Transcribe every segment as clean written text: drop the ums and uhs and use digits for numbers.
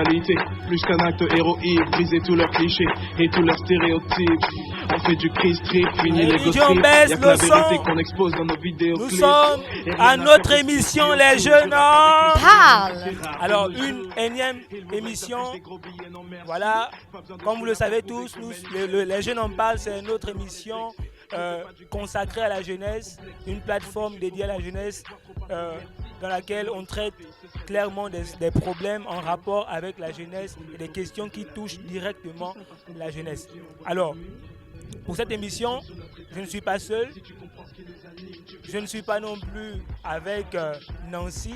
réalité. Plus qu'un acte héroïque, briser tous leurs clichés et tous leurs stéréotypes. On fait du Christ trip, fini les ghost trip. Y'a que la vérité qu'on expose dans nos vidéos. Nous sommes à notre émission Les Jeunes en Parle. Alors, une énième émission. Voilà, comme vous le savez tous, Les Jeunes en Parlent, c'est notre émission consacrée à la jeunesse, une plateforme dédiée à la jeunesse dans laquelle on traite clairement des problèmes en rapport avec la jeunesse et des questions qui touchent directement la jeunesse. Alors, pour cette émission, je ne suis pas seul. Je ne suis pas non plus avec Nancy.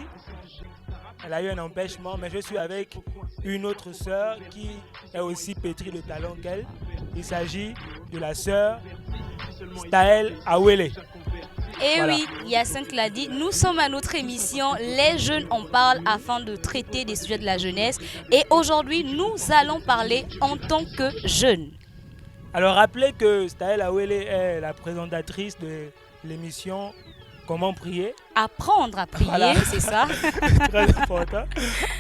Elle a eu un empêchement, mais je suis avec une autre sœur qui est aussi pétrie de talent qu'elle. Il s'agit de la sœur Staël Awele. Et Voilà. oui, Yacinthe l'a dit, nous sommes à notre émission Les Jeunes en Parlent afin de traiter des sujets de la jeunesse. Et aujourd'hui, nous allons parler en tant que jeunes. Alors rappelez que Staël Awele est la présentatrice de l'émission Comment prier. Apprendre à prier, Voilà. c'est ça. Très important.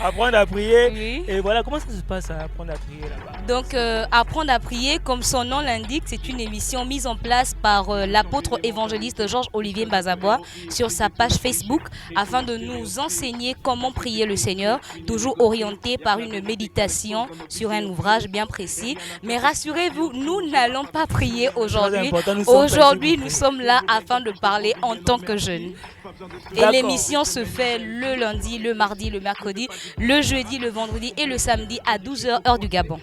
Apprendre à prier. Oui. Et voilà, comment ça se passe à apprendre à prier là-bas? Donc, Apprendre à prier, comme son nom l'indique, c'est une émission mise en place par l'apôtre évangéliste Georges-Olivier Mbazabois sur sa page Facebook afin de nous enseigner comment prier le Seigneur, toujours orienté par une méditation sur un ouvrage bien précis. Mais rassurez-vous, nous n'allons pas prier aujourd'hui. Aujourd'hui, nous sommes là afin de parler en tant que jeunes. Et D'accord. l'émission se fait le lundi, le mardi, le mercredi, le jeudi, le vendredi et le samedi à 12h, heure du Gabon.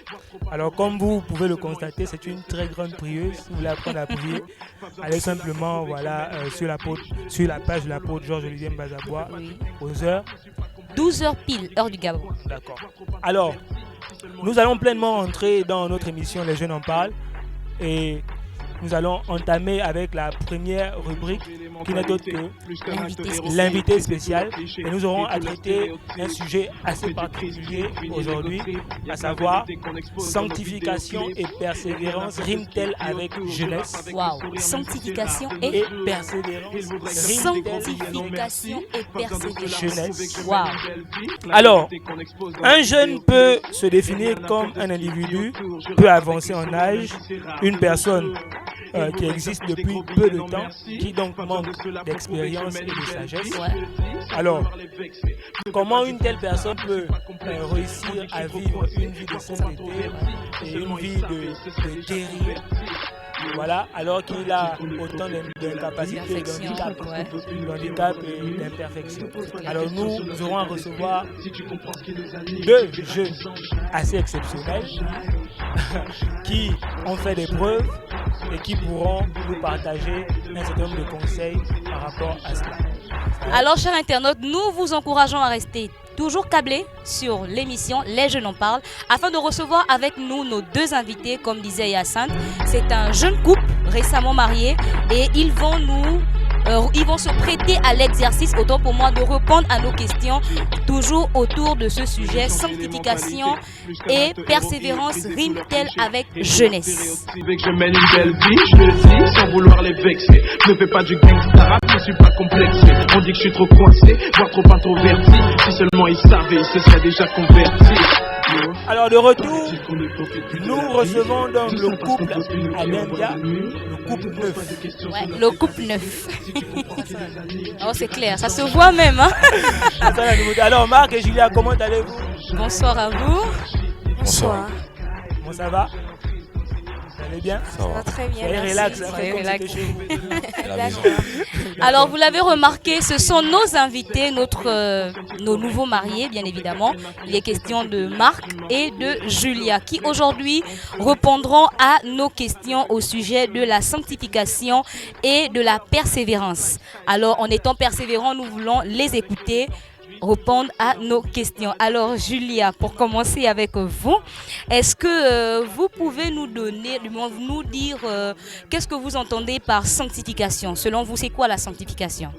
Alors comme vous pouvez le constater, c'est une très grande prieuse. Si vous voulez apprendre à prier, allez simplement sur la page de l'apôtre Georges-Olivier Mbazabois aux heures. 12h pile, heure du Gabon. D'accord. Alors, nous allons pleinement entrer dans notre émission Les Jeunes en Parlent et nous allons entamer avec la première rubrique qui n'est autre que l'invité spécial. Et nous aurons à traiter un sujet assez particulier aujourd'hui, à savoir sanctification et persévérance rime-t-elle avec jeunesse? Waouh! Sanctification et persévérance. sanctification et persévérance. Jeunesse. Waouh! Alors, un jeune peut se définir comme un individu peu avancé en âge, une personne qui existe depuis peu de temps, qui donc manque d'expérience et de sagesse. Alors, comment une telle personne peut réussir à vivre une vie de sainteté et une vie de guérir? Voilà, alors qu'il a autant d'incapacités, d'handicap et d'imperfection. Alors nous aurons à recevoir deux jeunes assez exceptionnels qui ont fait des preuves et qui pourront nous partager un certain nombre de conseils par rapport à cela. Alors, chers internautes, nous vous encourageons à rester toujours câblés sur l'émission Les Jeunes en Parlent afin de recevoir avec nous nos deux invités, comme disait Yacinthe. C'est un jeune couple récemment marié et ils vont se prêter à l'exercice, autant pour moi, de répondre à nos questions, toujours autour de ce sujet, sanctification et persévérance rime-t-elle avec jeunesse? Je mène une belle vie, je le dis sans vouloir les vexer. Je ne fais pas du gangsta rap, je suis pas complexé. On dit que je suis trop coincé, voire trop introverti. Si seulement ils savaient, ils se seraient déjà convertis. Alors de retour, nous recevons donc le couple Adendia, le couple neuf. Ouais, le couple neuf. Oh, c'est clair, ça se voit même. Hein? Alors Marc et Julia, comment allez-vous? Bonsoir à vous. Bonsoir. Comment ça va? Vous allez bien? Ça va très bien. Soyez relax, Soyez comme relax. c'était chez vous. à la maison. Alors, vous l'avez remarqué, ce sont nos invités, nos nouveaux mariés, bien évidemment. Il est question de Marc et de Julia, qui aujourd'hui répondront à nos questions au sujet de la sanctification et de la persévérance. Alors, en étant persévérants, nous voulons les écouter répondre à nos questions. Alors Julia, pour commencer avec vous, est-ce que vous pouvez nous dire qu'est-ce que vous entendez par sanctification? Selon vous, c'est quoi la sanctification?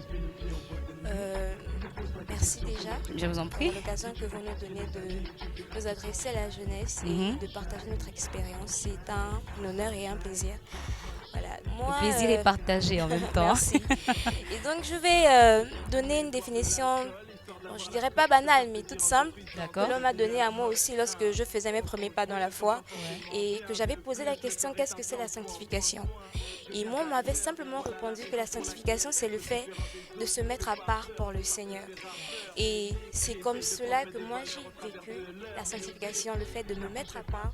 Merci déjà. Je vous en prie. Pour l'occasion que vous nous donnez de nous adresser à la jeunesse et de partager notre expérience. C'est un honneur et un plaisir. Voilà. Moi, Le plaisir est partagé en même temps. Merci. Et donc, je vais donner une définition je dirais pas banale, mais toute simple, D'accord. que l'homme m'a donnée à moi aussi lorsque je faisais mes premiers pas dans la foi et que j'avais posé la question qu'est-ce que c'est la sanctification? Et moi, on m'avait simplement répondu que la sanctification, c'est le fait de se mettre à part pour le Seigneur. Et c'est comme cela que moi, j'ai vécu la sanctification, le fait de me mettre à part,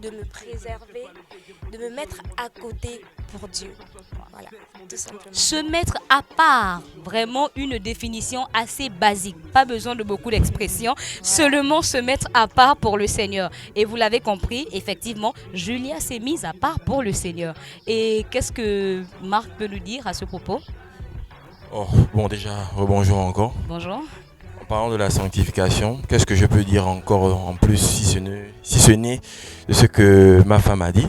de me préserver, de me mettre à côté pour Dieu. Voilà, tout simplement. Se mettre à part, vraiment une définition assez basique. Pas besoin de beaucoup d'expressions, seulement se mettre à part pour le Seigneur. Et vous l'avez compris, effectivement, Julia s'est mise à part pour le Seigneur. Et qu'est-ce que Marc peut nous dire à ce propos? Oh, bon, déjà, rebonjour encore. Bonjour. En parlant de la sanctification, qu'est-ce que je peux dire encore en plus si ce n'est de ce que ma femme a dit?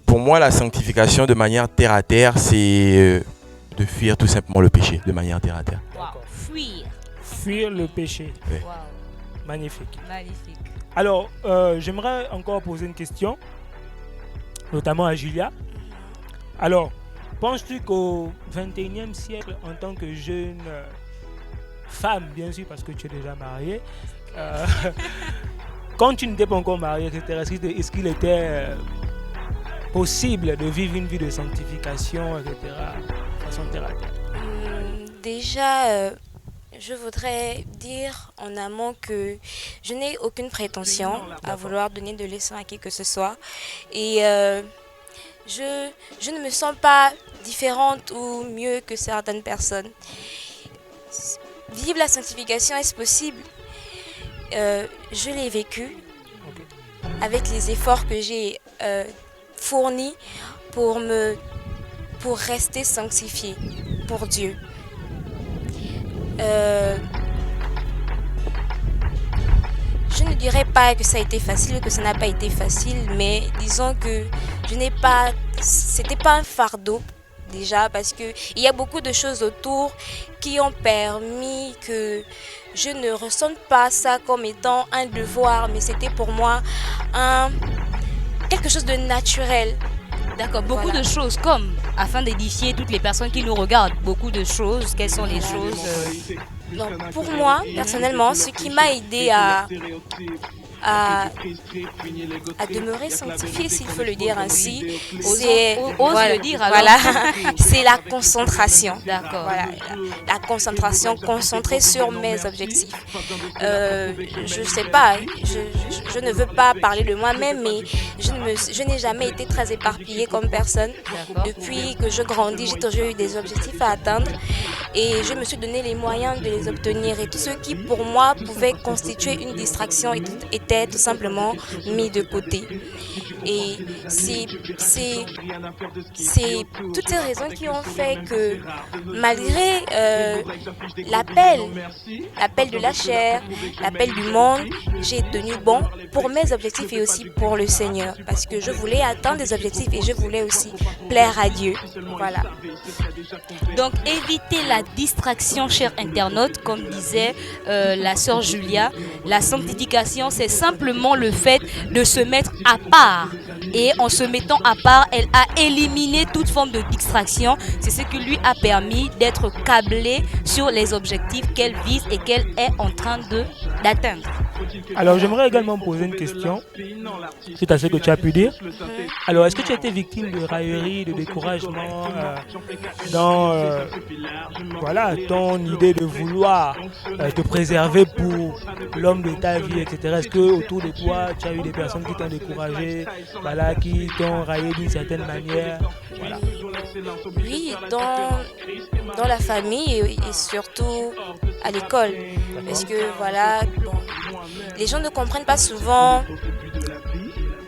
Pour moi, la sanctification de manière terre à terre, c'est de fuir tout simplement le péché de manière terre à terre. Wow. Fuir. Fuir le péché. Ouais. Wow. Magnifique. Magnifique. Alors, j'aimerais encore poser une question, notamment à Julia. Alors, penses-tu qu'au 21e siècle, en tant que jeune femme, bien sûr, parce que tu es déjà mariée, quand tu n'étais pas encore mariée, etc., est-ce qu'il était possible de vivre une vie de sanctification, etc., de façon terre à terre? Déjà, je voudrais dire en amont que je n'ai aucune prétention à vouloir donner de leçons à qui que ce soit. Et je ne me sens pas différente ou mieux que certaines personnes. Vivre la sanctification, est-ce possible? Je l'ai vécu avec les efforts que j'ai fournis pour rester sanctifié pour Dieu. Je ne dirais pas que ça a été facile, que ça n'a pas été facile, mais disons que c'était pas un fardeau déjà, parce que il y a beaucoup de choses autour qui ont permis que je ne ressente pas ça comme étant un devoir, mais c'était pour moi quelque chose de naturel. D'accord, beaucoup Voilà. de choses comme, afin d'édifier toutes les personnes qui nous regardent, beaucoup de choses, quelles sont les choses Donc pour moi, personnellement, ce qui m'a aidé à demeurer sanctifié, s'il faut le dire ainsi, c'est ose le dire alors. voilà, c'est la concentration. D'accord. Voilà, la concentration, concentrée sur mes objectifs. Je sais pas, je ne veux pas parler de moi-même, mais je n'ai jamais été très éparpillée comme personne. D'accord. Depuis que je grandis, j'ai toujours eu des objectifs à atteindre et je me suis donné les moyens de les obtenir. Et tout ce qui, pour moi, pouvait constituer une distraction était tout simplement mis de côté. Et c'est toutes ces raisons qui ont fait que malgré l'appel de la chair, l'appel du monde, j'ai tenu bon pour mes objectifs et aussi pour le Seigneur. Parce que je voulais atteindre des objectifs et je voulais aussi plaire à Dieu. Voilà. Donc éviter la distraction, chers internautes, comme disait la sœur Julia. La sanctification, c'est simplement le fait de se mettre à part. Et en se mettant à part, elle a éliminé toute forme de distraction. C'est ce qui lui a permis d'être câblée sur les objectifs qu'elle vise et qu'elle est en train d'atteindre. Alors, j'aimerais également poser une question suite à ce que tu as pu dire. Alors, est-ce que tu as été victime de railleries, de découragement dans voilà, ton idée de vouloir te préserver pour l'homme de ta vie, etc. Est-ce que autour de toi, tu as eu des personnes qui t'ont découragé, voilà, qui t'ont raillé d'une certaine manière? Voilà. Oui, dans la famille et surtout à l'école. Parce que voilà, bon, les gens ne comprennent pas souvent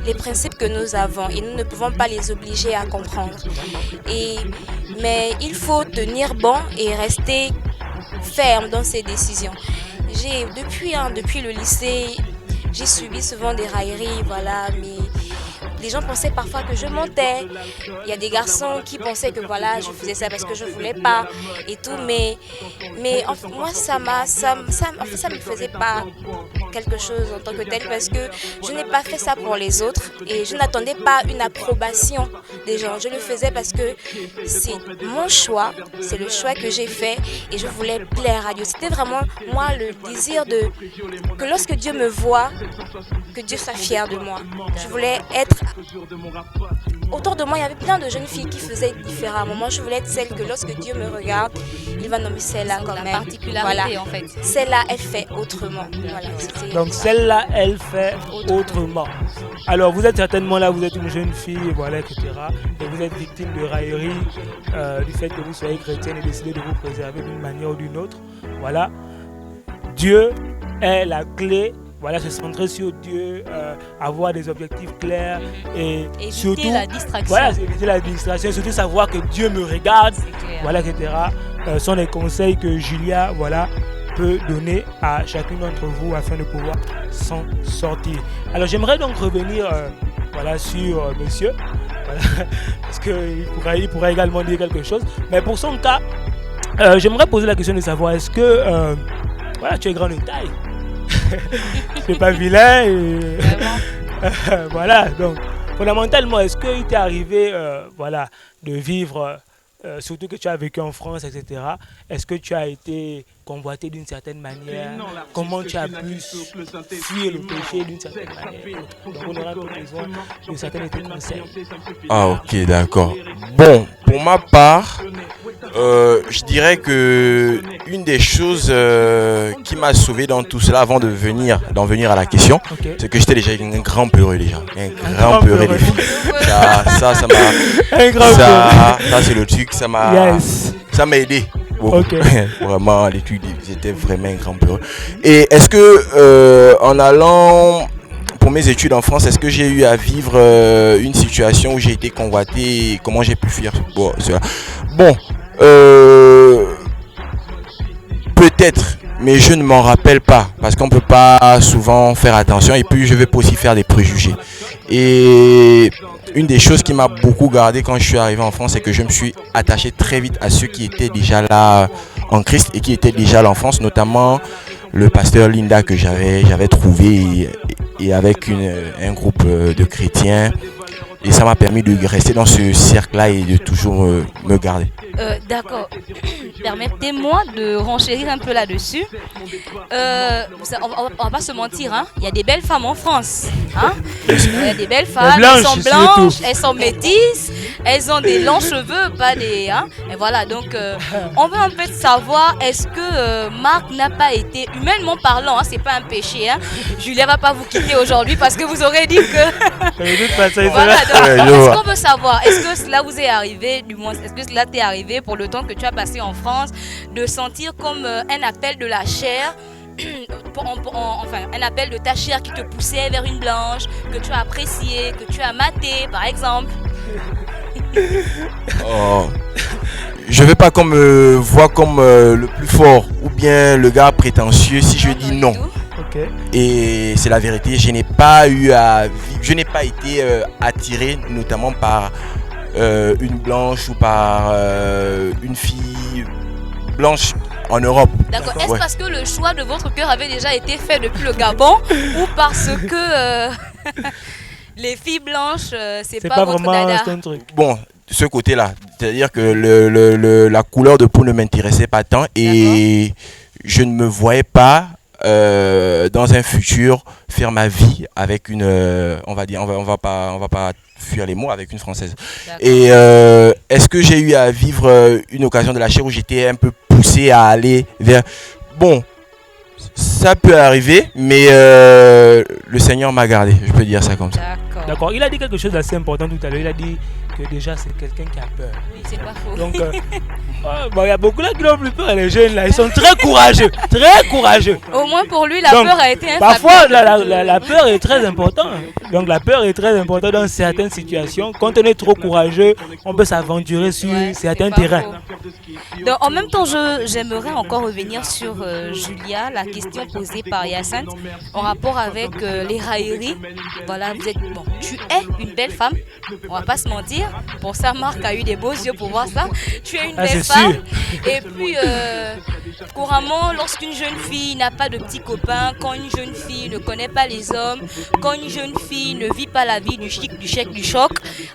les principes que nous avons et nous ne pouvons pas les obliger à comprendre. Mais il faut tenir bon et rester ferme dans ses décisions. Depuis le lycée, j'ai subi souvent des railleries, voilà, mais les gens pensaient parfois que je mentais. Il y a des garçons qui pensaient que voilà, je faisais ça parce que je voulais pas et tout, mais enfin, moi ça me faisait pas quelque chose en tant que tel parce que je n'ai pas fait ça pour les autres et je n'attendais pas une approbation des gens. Je le faisais parce que c'est mon choix, c'est le choix que j'ai fait et je voulais plaire à Dieu. C'était vraiment moi le désir que lorsque Dieu me voit, que Dieu soit fier de moi. Je voulais être... Autour de moi, il y avait plein de jeunes filles qui faisaient différemment. Moi, je voulais être celle que lorsque Dieu me regarde, il va nommer celle-là quand même. La particularité, en fait. Celle-là, elle fait autrement. Voilà, donc celle-là, elle fait autrement. Alors, vous êtes certainement là, vous êtes une jeune fille, voilà, etc. Et vous êtes victime de raillerie du fait que vous soyez chrétienne et décidez de vous préserver d'une manière ou d'une autre. Voilà. Dieu est la clé. Voilà, se centrer sur Dieu, avoir des objectifs clairs et éviter surtout la distraction. Voilà, éviter la distraction, surtout savoir que Dieu me regarde, voilà, etc. Sont les conseils que Julia, voilà, peut donner à chacun d'entre vous afin de pouvoir s'en sortir. Alors, j'aimerais donc revenir, voilà, sur monsieur, voilà, parce qu'il pourrait également dire quelque chose. Mais pour son cas, j'aimerais poser la question de savoir est-ce que, voilà, tu es grand de taille. C'est pas vilain et... voilà, donc fondamentalement, est-ce qu'il t'est arrivé voilà, de vivre, surtout que tu as vécu en France, etc. Est-ce que tu as été convoité d'une certaine manière? Comment tu as pu fuir le péché d'une certaine manière? Donc on aura besoin de certains conseils. Ah ok, d'accord. Bon, pour ma part, je dirais que une des choses qui m'a sauvé dans tout cela avant d'en venir à la question, c'est que j'étais déjà un grand peureux déjà. Un grand peureux des filles. Ça m'a... Un grand peureux. Ça c'est le truc, ça m'a aidé. Okay. Vraiment, l'étude, j'étais vraiment un grand peureux. Et est-ce que en allant pour mes études en France, est-ce que j'ai eu à vivre une situation où j'ai été convoité et comment j'ai pu fuir cela? Bon, peut-être, mais je ne m'en rappelle pas parce qu'on ne peut pas souvent faire attention et puis je ne vais pas aussi faire des préjugés. Et une des choses qui m'a beaucoup gardé quand je suis arrivé en France, c'est que je me suis attaché très vite à ceux qui étaient déjà là en Christ et qui étaient déjà là en France, notamment le pasteur Linda que j'avais trouvé et avec un groupe de chrétiens. Et ça m'a permis de rester dans ce cercle-là et de toujours me garder. D'accord. Permettez-moi de renchérir un peu là-dessus. On va pas se mentir, hein. Il y a des belles femmes en France. Hein. Il y a des belles femmes, elles sont blanches, elles sont métisses, elles ont des longs cheveux, pas des... Hein. Et voilà, donc on veut en fait savoir, est-ce que Marc n'a pas été, humainement parlant, hein, c'est pas un péché, hein. Julia va pas vous quitter aujourd'hui parce que vous aurez dit que... Voilà, donc, est-ce qu'on veut savoir, est-ce que cela vous est arrivé, du moins, est-ce que cela t'est arrivé pour le temps que tu as passé en France, de sentir comme un appel de la chair, enfin un appel de ta chair qui te poussait vers une blanche, que tu as apprécié, que tu as maté, par exemple? Je veux pas qu'on me voit comme le plus fort ou bien le gars prétentieux si je dis non. Okay. Et c'est la vérité, je n'ai pas été attiré notamment par une blanche ou par une fille blanche en Europe. D'accord. Est-ce parce que le choix de votre cœur avait déjà été fait depuis le Gabon ou parce que les filles blanches, c'est pas votre dada? Bon, ce côté-là, c'est-à-dire que la couleur de peau ne m'intéressait pas tant et je ne me voyais pas dans un futur faire ma vie avec une on va pas fuir les mots, avec une Française. Et est-ce que j'ai eu à vivre une occasion de la chair où j'étais un peu poussé à aller vers... Bon, ça peut arriver, mais le Seigneur m'a gardé, je peux dire ça comme ça. D'accord. Il a dit quelque chose d'assez important tout à l'heure. Il a dit que déjà c'est quelqu'un qui a peur. Oui, c'est pas faux. Donc, il y a beaucoup là qui n'ont plus peur. Les jeunes là, ils sont très courageux, très courageux. Au moins pour lui, la peur a été un parfois, la peur est très importante. Donc la peur est très importante dans certaines situations. Quand on est trop courageux, on peut s'aventurer sur certains terrains. Donc, en même temps, j'aimerais encore revenir sur Julia, la question posée par Hyacinthe en rapport avec les railleries. Voilà, tu es une belle femme, on va pas se mentir. dire. Pour ça, Marc a eu des beaux yeux pour voir ça. Tu es une belle c'est femme. sûr. Et puis, couramment, lorsqu'une jeune fille n'a pas de petits copains, quand une jeune fille ne connaît pas les hommes, quand une jeune fille ne vit pas la vie du chic, du chèque, du choc,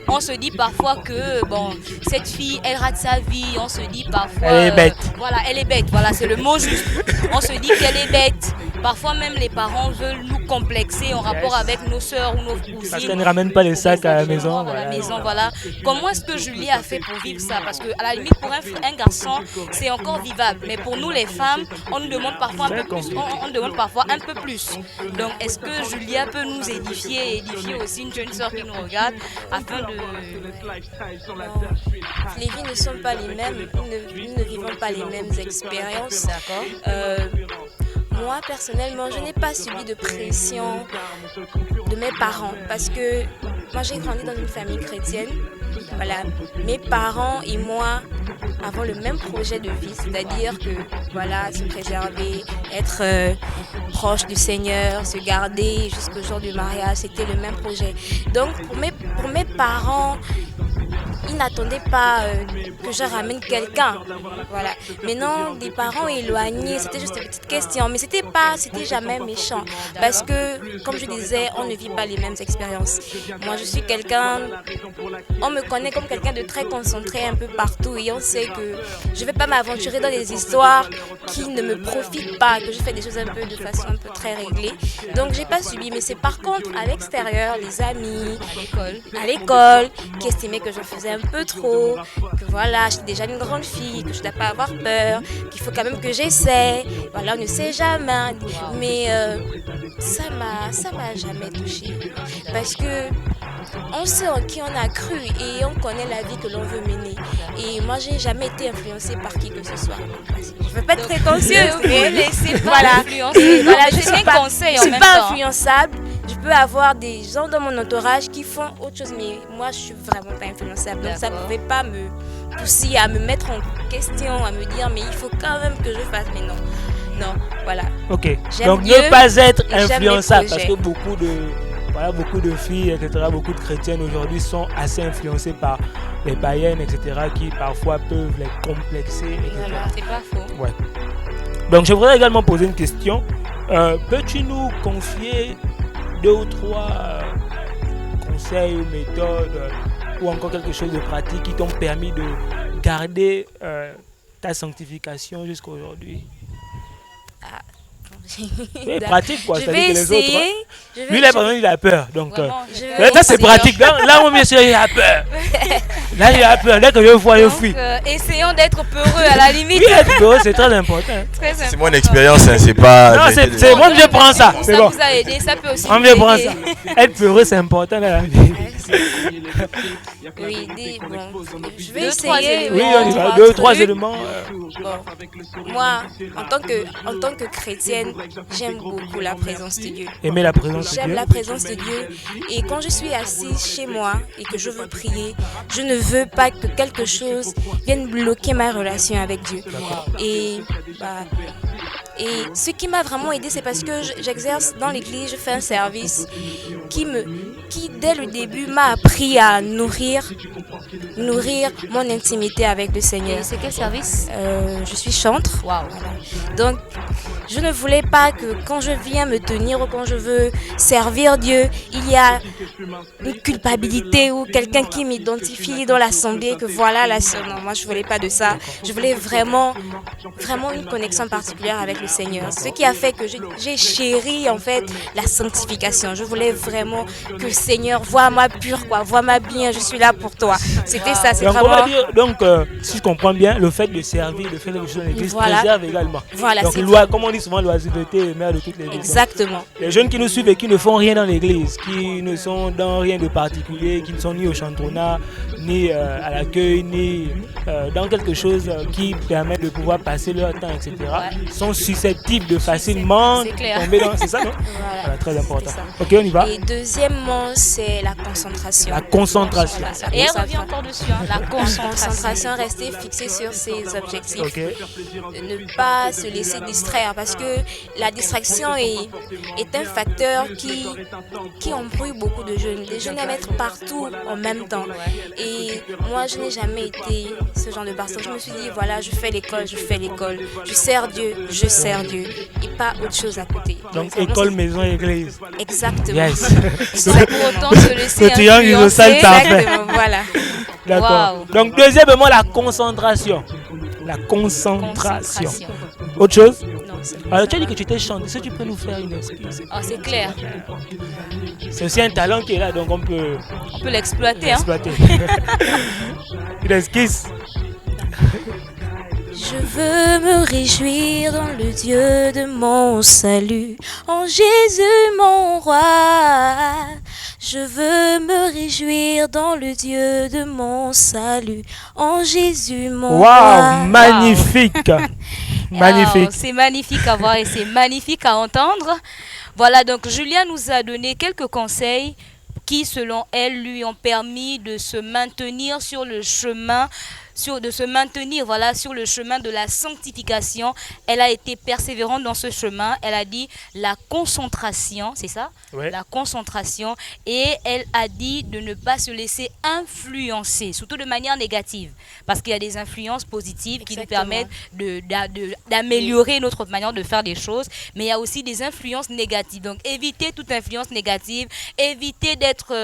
on se dit parfois que, bon, cette fille, elle rate sa vie. On se dit parfois... Elle est bête. Voilà, elle est bête. Voilà, c'est le mot juste. On se dit qu'elle est bête. Parfois même les parents veulent nous complexer en rapport avec nos sœurs ou nos cousines. Parce qu'elle ne ramène pas les sacs à la maison. Voilà. Comment est-ce que Julie a fait pour vivre ça? Parce que à la limite pour un garçon c'est encore vivable, mais pour nous les femmes on nous demande parfois un peu plus. On demande parfois un peu plus. Donc est-ce que Julia peut nous édifier et édifier aussi une jeune sœur qui nous regarde afin de... Les vies ne sont pas les mêmes, nous ne vivons pas les mêmes expériences. D'accord. Moi, personnellement, je n'ai pas subi de pression de mes parents parce que moi, j'ai grandi dans une famille chrétienne. Voilà, mes parents et moi avons le même projet de vie, c'est-à-dire que, voilà, se préserver, être proche du Seigneur, se garder jusqu'au jour du mariage, c'était le même projet. Donc, pour mes parents, ils n'attendaient pas que je ramène quelqu'un. Voilà. Maintenant, des parents éloignés, c'était juste une petite question. Mais c'était jamais méchant. Parce que, comme je disais, on ne vit pas les mêmes expériences. Moi, je suis quelqu'un, on me connaît comme quelqu'un de très concentré un peu partout. Et on sait que je ne vais pas m'aventurer dans des histoires qui ne me profitent pas, que je fais des choses un peu de façon un peu très réglée. Donc, je n'ai pas subi. Mais c'est par contre à l'extérieur, les amis, à l'école, qui estimaient que je faisais un peu trop, que voilà, j'étais déjà une grande fille, que je ne dois pas avoir peur, qu'il faut quand même que j'essaie. Voilà, on ne sait jamais. Mais ça m'a jamais touchée. Parce que on sait en qui on a cru et on connaît la vie que l'on veut mener. Et moi, j'ai jamais été influencée par qui que ce soit. Je ne veux pas être prétentieuse, mais laissez pas voilà. influencer. Voilà, je C'est un conseil en suis même pas temps. influençable. Je peux avoir des gens dans mon entourage qui font autre chose, mais moi, je suis vraiment pas influençable. Donc, ça ne pouvait pas me pousser à me mettre en question, à me dire, mais il faut quand même que je fasse. Mais non, non, voilà. Ok. J'aime Donc Dieu ne pas être et j'aime mes influençable parce projets. que beaucoup de filles, etc., beaucoup de chrétiennes aujourd'hui sont assez influencées par les païennes, etc., qui parfois peuvent les complexer, etc. Voilà. C'est pas faux. Ouais. Donc je voudrais également poser une question. Peux-tu nous confier 2 ou 3 conseils ou méthodes ou encore quelque chose de pratique qui t'ont permis de garder ta sanctification jusqu'à aujourd'hui? C'est pratique quoi, Je c'est-à-dire vais que les autres. essayer. Lui, là, par exemple, il a peur. Donc, Vraiment, là, c'est pratique. Là, mon monsieur, il a peur. Là, il a peur. Dès que je vois, je fuis. Essayons d'être peureux à la limite. Oui, être peureux, c'est très important. Très C'est important. mon expérience, hein, c'est pas. Non, c'est moi, je prends ça. C'est Ça bon. vous a aidé, ça peut aussi On vous me prend aider. ça. Être peureux, c'est important dans la vie. Oui, je vais 2-3 essayer. Oui, éléments. on y va. trois 2, 3 trucs. éléments. Bon, moi, en tant que chrétienne, j'aime beaucoup la présence de Dieu. Aimer la présence de J'aime Dieu. la présence de Dieu. Et quand je suis assise chez moi et que je veux prier, je ne veux pas que quelque chose vienne bloquer ma relation avec Dieu. Et ce qui m'a vraiment aidé, c'est parce que j'exerce dans l'église, je fais un service qui dès le début m'a appris à nourrir mon intimité avec le Seigneur. Et c'est quel service? Je suis chantre. Waouh. Donc, je ne voulais pas que quand je viens me tenir ou quand je veux servir Dieu, il y a une culpabilité ou quelqu'un qui m'identifie dans l'assemblée que voilà la sœur. Non, moi je voulais pas de ça. Je voulais vraiment une connexion particulière avec le Seigneur. Ce qui a fait que j'ai chéri en fait la sanctification. Je voulais vraiment que le Seigneur voie-moi pure, quoi, voie-moi bien, je suis là pour toi. C'était ça, c'est Donc, on va vraiment... dire, si je comprends bien, le fait de servir, de faire quelque chose dans l'église Voilà. préserve également. Voilà, Donc, c'est comme on dit souvent, l'oisiveté est mère de toutes les vies. exactement. Les jeunes qui nous suivent et qui ne font rien dans l'église, qui ne sont dans rien de particulier, qui ne sont ni au chantonnat, ni à l'accueil, ni dans quelque chose qui permet de pouvoir passer leur temps, etc., sont susceptible de facilement C'est clair. tomber dans... C'est ça, non? Voilà. Voilà, très important. C'est ça. Ok, on y va. Et deuxièmement, c'est la concentration. La concentration. Voilà, la Et elle concentration. revient encore dessus, hein, la La concentration. concentration, rester fixé sur ses objectifs. Ok. Ne pas se laisser distraire parce que la distraction est un facteur qui embrouille beaucoup de jeunes. Les jeunes aiment être partout en même temps. Et moi, je n'ai jamais été ce genre de personne. Je me suis dit, voilà, je fais l'école. Je sers Dieu, et pas autre chose à côté. Donc, école, maison, église. Exactement. Yes. Sans pour autant se laisser Ce triangle isocèle influencer. parfait. Exactement, voilà. D'accord. Wow. Donc, deuxièmement, la concentration. La concentration. Autre chose? Non, c'est Alors, tu as dit que tu étais chanteuse. Est-ce que tu peux nous faire une esquisse? Ah, c'est clair, C'est aussi un talent qui est là, donc on peut on peut l'exploiter. Hein. l'exploiter. Une esquisse. Je veux me réjouir dans le Dieu de mon salut, en Jésus mon roi. Je veux me réjouir dans le Dieu de mon salut, en Jésus mon roi. Waouh, magnifique. Magnifique. Oh, c'est magnifique à voir et c'est magnifique à entendre. Voilà, donc Julia nous a donné quelques conseils qui, selon elle, lui ont permis de se maintenir sur le chemin, voilà, sur le chemin de la sanctification. Elle a été persévérante dans ce chemin. Elle a dit la concentration, c'est ça? Ouais. La concentration. Et elle a dit de ne pas se laisser influencer, surtout de manière négative. Parce qu'il y a des influences positives qui nous Exactement. permettent d'améliorer notre manière de faire des choses. Mais il y a aussi des influences négatives. Donc, éviter toute influence négative. Éviter d'être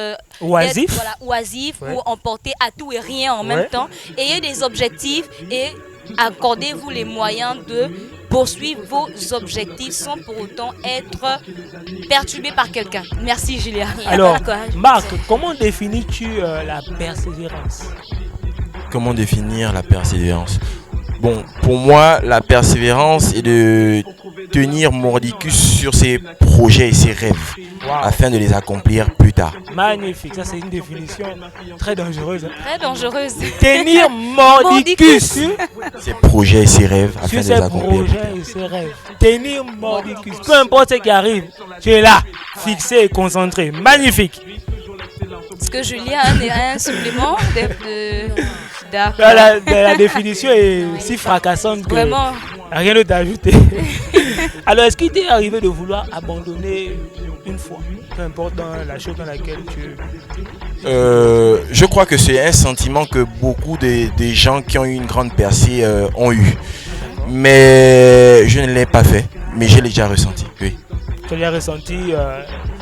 Oisif. oisif Ouais. ou emporter à tout et rien en même Ouais. temps. Ayez des objectifs et accordez-vous les moyens de poursuivre vos objectifs sans pour autant être perturbé par quelqu'un. Merci Julia. Alors, D'accord. Marc, comment définis-tu la persévérance? Comment définir la persévérance? Bon, pour moi, la persévérance est de tenir mordicus sur ses projets et ses rêves Waouh. afin de les accomplir plus tard. Magnifique, ça c'est une définition très dangereuse. Hein. Très dangereuse. Tenir mordicus sur Ses projets et ses rêves afin de ses les accomplir plus tard. projets et ses rêves. Tenir mordicus. Peu importe ce qui arrive, tu es là, fixé et concentré. Magnifique. Est-ce que Julia a un supplément d'accord. La définition est si fracassante que Vraiment. rien d'autre à ajouter. Alors, est-ce qu'il t'est arrivé de vouloir abandonner une fois, peu importe dans la chose dans laquelle tu... Je crois que c'est un sentiment que beaucoup des gens qui ont eu une grande percée ont eu. Mais je ne l'ai pas fait, mais je l'ai déjà ressenti, oui. Tu as déjà ressenti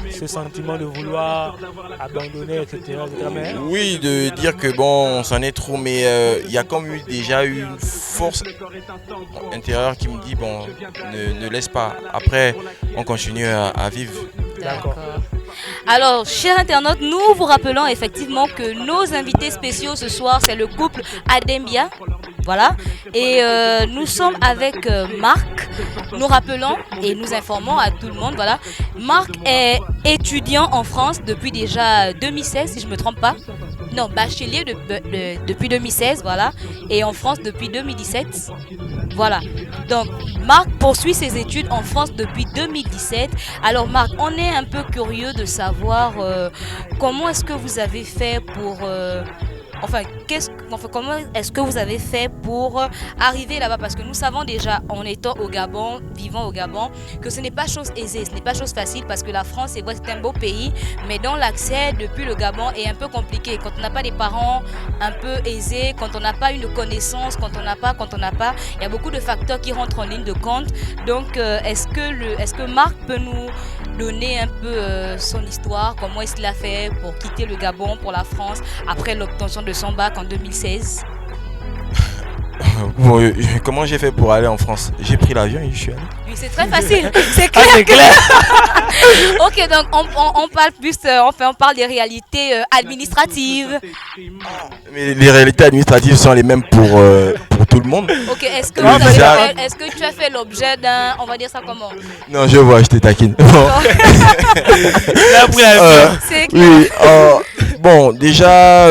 ce sentiment de vouloir abandonner, etc. Mais... Oui, de dire que bon, on s'en est trop, mais il y a comme déjà eu une force intérieure qui me dit bon, ne laisse pas. Après, on continue à vivre. D'accord. Alors, chers internautes, nous vous rappelons effectivement que nos invités spéciaux ce soir, c'est le couple Adembia. Voilà. Et nous sommes avec Marc. Nous rappelons et nous informons à tout le monde. Voilà. Marc est étudiant en France depuis déjà 2016, si je ne me trompe pas. Non, bachelier depuis 2016, voilà. Et en France depuis 2017. Voilà. Donc, Marc poursuit ses études en France depuis 2017. Alors, Marc, on est un peu curieux de savoir comment est-ce que vous avez fait pour... comment est-ce que vous avez fait pour arriver là-bas? Parce que nous savons déjà, en étant au Gabon, vivant au Gabon, que ce n'est pas chose aisée, ce n'est pas chose facile parce que la France, c'est vrai, c'est un beau pays, mais dans l'accès depuis le Gabon est un peu compliqué. Quand on n'a pas des parents un peu aisés, quand on n'a pas une connaissance, quand on n'a pas, il y a beaucoup de facteurs qui rentrent en ligne de compte. Donc, est-ce que Marc peut nous donner un peu son histoire, comment est-ce qu'il a fait pour quitter le Gabon pour la France après l'obtention de son bac en 2016? Bon, comment j'ai fait pour aller en France? J'ai pris l'avion et je suis allé. Oui, c'est très facile, c'est Ah, clair. c'est clair. Ok, donc on parle plus, on parle des réalités administratives. Mais les réalités administratives sont les mêmes pour tout le monde. Ok, est-ce que, Oui, déjà. est-ce que tu as fait l'objet d'un, on va dire ça comment? Non, je vois, je te taquine. Bon. Là, après, la- C'est clair. Oui, bon, déjà,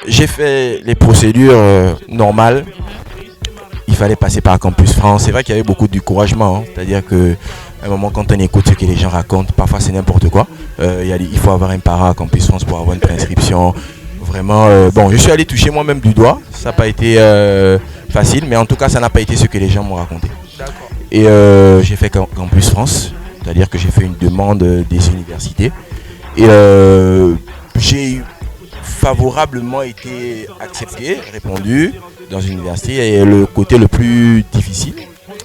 j'ai fait les procédures normales. fallait passer par Campus France. C'est vrai qu'il y avait beaucoup de découragement, hein. C'est-à-dire que à un moment, quand on écoute ce que les gens racontent, parfois c'est n'importe quoi. Il faut avoir un parent à Campus France pour avoir une préinscription. Vraiment, bon, je suis allé toucher moi-même du doigt. Ça n'a pas été facile, mais en tout cas, ça n'a pas été ce que les gens m'ont raconté. Et j'ai fait Campus France, c'est-à-dire que j'ai fait une demande des universités. Et j'ai favorablement été accepté, répondu dans une université. Et le côté le plus difficile,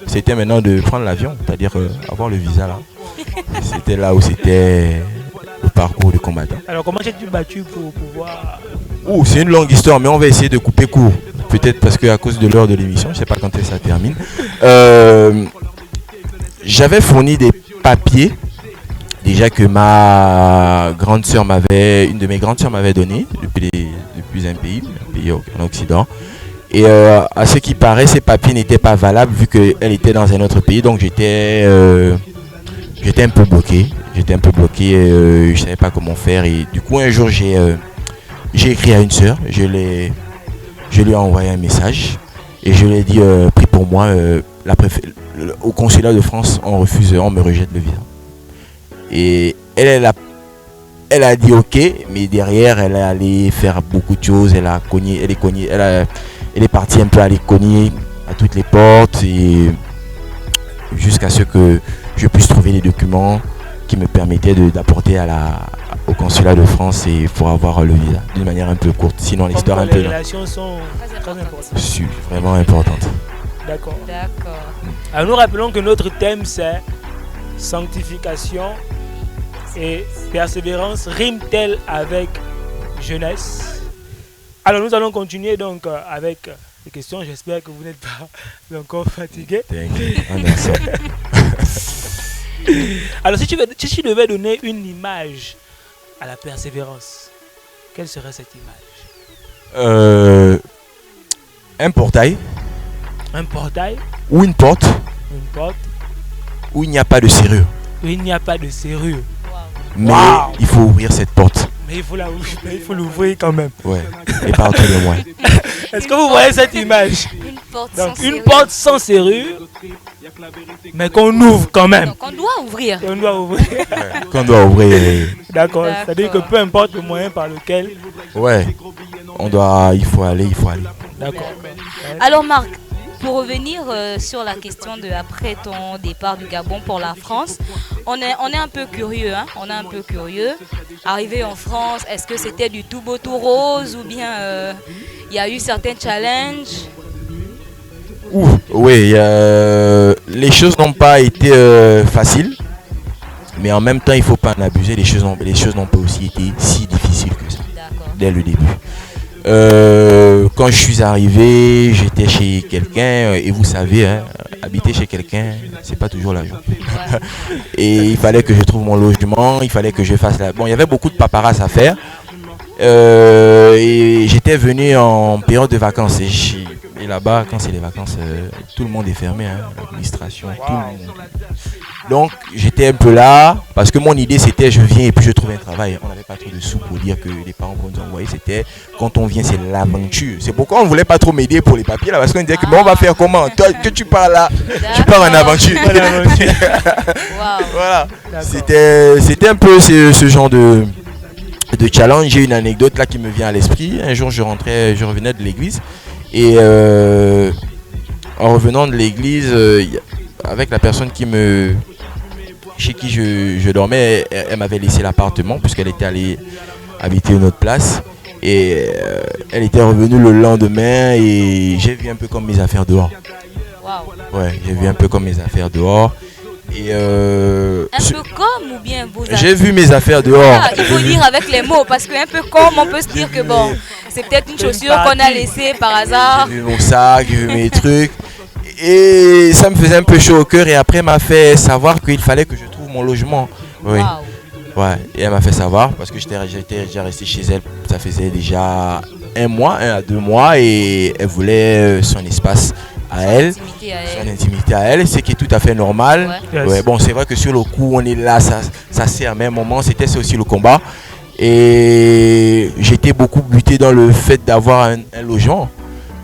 c'était maintenant de prendre l'avion, c'est-à-dire avoir le visa là. C'était là où c'était le parcours du combattant. Alors comment t'es-tu battu pour pouvoir... C'est une longue histoire, mais on va essayer de couper court. Peut-être parce qu'à cause de l'heure de l'émission, je ne sais pas quand ça termine. J'avais fourni des papiers, déjà que une de mes grandes sœurs m'avait donné depuis un pays en Occident. Et à ce qui paraît, ces papiers n'étaient pas valables vu qu'elle était dans un autre pays. Donc j'étais un peu bloqué. Je ne savais pas comment faire. Et du coup, un jour, j'ai écrit à une sœur. Je lui ai envoyé un message. Et je lui ai dit, prie pour moi, au consulat de France, on me rejette le visa. Et elle a dit ok, mais derrière, elle est allée faire beaucoup de choses. Elle est partie un peu aller cogner à toutes les portes et jusqu'à ce que je puisse trouver les documents qui me permettaient d'apporter au consulat de France et pour avoir le visa d'une manière un peu courte. Sinon l'histoire un peu... Les relations sont très importantes. Vraiment importantes. D'accord. Alors nous rappelons que notre thème c'est sanctification et persévérance rime-t-elle avec jeunesse? Alors nous allons continuer donc avec les questions. J'espère que vous n'êtes pas encore fatigué. Alors si tu devais donner une image à la persévérance, quelle serait cette image? Un portail. Un portail. Ou une porte. Une porte. Où il n'y a pas de serrure. Où il n'y a pas de serrure. Mais il faut ouvrir cette porte. Mais il faut l'ouvrir quand même. Ouais, et pas autour de moi. Est-ce que vous voyez cette image? Une porte sans serrure, mais qu'on ouvre quand même. Donc on doit ouvrir. On doit ouvrir. Ouais, qu'on doit ouvrir. D'accord, c'est-à-dire que peu importe le moyen par lequel... Ouais, il faut aller. D'accord. Alors Marc, pour revenir sur la question de après ton départ du Gabon pour la France, on est un peu curieux, hein? On est un peu curieux. Arrivé en France, est-ce que c'était du tout beau tout rose ou bien il y a eu certains challenges? Oui, les choses n'ont pas été faciles, mais en même temps il ne faut pas en abuser. Les choses n'ont pas aussi été si difficiles que ça dès le début. Quand je suis arrivé, j'étais chez quelqu'un et vous savez, hein, habiter chez quelqu'un, c'est pas toujours la joie. Et il fallait que je trouve mon logement, il fallait que je fasse Bon, il y avait beaucoup de paparazzi à faire. Et j'étais venu en période de vacances. Et là-bas, quand c'est les vacances, tout le monde est fermé, hein, l'administration, tout le monde. Donc j'étais un peu là, parce que mon idée c'était je viens et puis je trouve un travail. On n'avait pas trop de sous pour dire que les parents vont nous envoyer. C'était quand on vient, c'est l'aventure. C'est pourquoi on ne voulait pas trop m'aider pour les papiers là, parce qu'on disait que bon, on va faire comment? Toi, que tu pars là, tu pars en aventure. Voilà. C'était un peu ce genre de challenge. J'ai une anecdote là qui me vient à l'esprit. Un jour je revenais de l'église et en revenant de l'église, avec la personne chez qui je dormais, elle m'avait laissé l'appartement puisqu'elle était allée habiter une autre place. Et elle était revenue le lendemain et j'ai vu un peu comme mes affaires dehors. Ouais, j'ai vu un peu comme mes affaires dehors. Et un peu comme ou bien vos affaires? J'ai vu mes affaires dehors. Il faut dire avec les mots parce qu'un peu comme on peut se dire que bon, c'est peut-être une chaussure qu'on a laissée par hasard. J'ai vu mon sac, j'ai vu mes trucs. Et ça me faisait un peu chaud au cœur et après elle m'a fait savoir qu'il fallait que je trouve mon logement. Oui. Ouais, et elle m'a fait savoir parce que j'étais déjà resté chez elle, ça faisait déjà 1 à 2 mois et elle voulait son espace à elle, son intimité à elle, ce qui est tout à fait normal. Ouais, bon, c'est vrai que sur le coup, on est là, ça sert à un moment, c'était aussi le combat. Et j'étais beaucoup buté dans le fait d'avoir un logement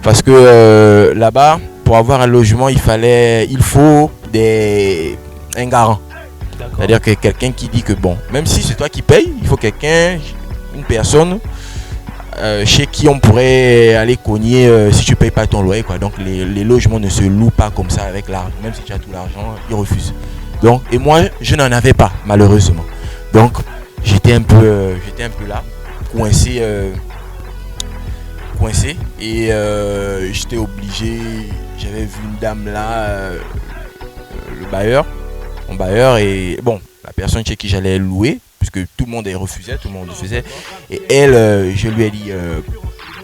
parce que là-bas, pour avoir un logement, il faut un garant. C'est-à-dire que quelqu'un qui dit que bon, même si c'est toi qui payes, il faut une personne chez qui on pourrait aller cogner si tu payes pas ton loyer, quoi. Donc les logements ne se louent pas comme ça avec l'argent. Même si tu as tout l'argent, ils refusent. Donc, et moi, je n'en avais pas, malheureusement. Donc, j'étais un peu là, coincé. Et j'étais obligé. J'avais vu une dame là, mon bailleur, et bon, la personne chez qui j'allais louer, puisque tout le monde refusait, et elle, je lui ai dit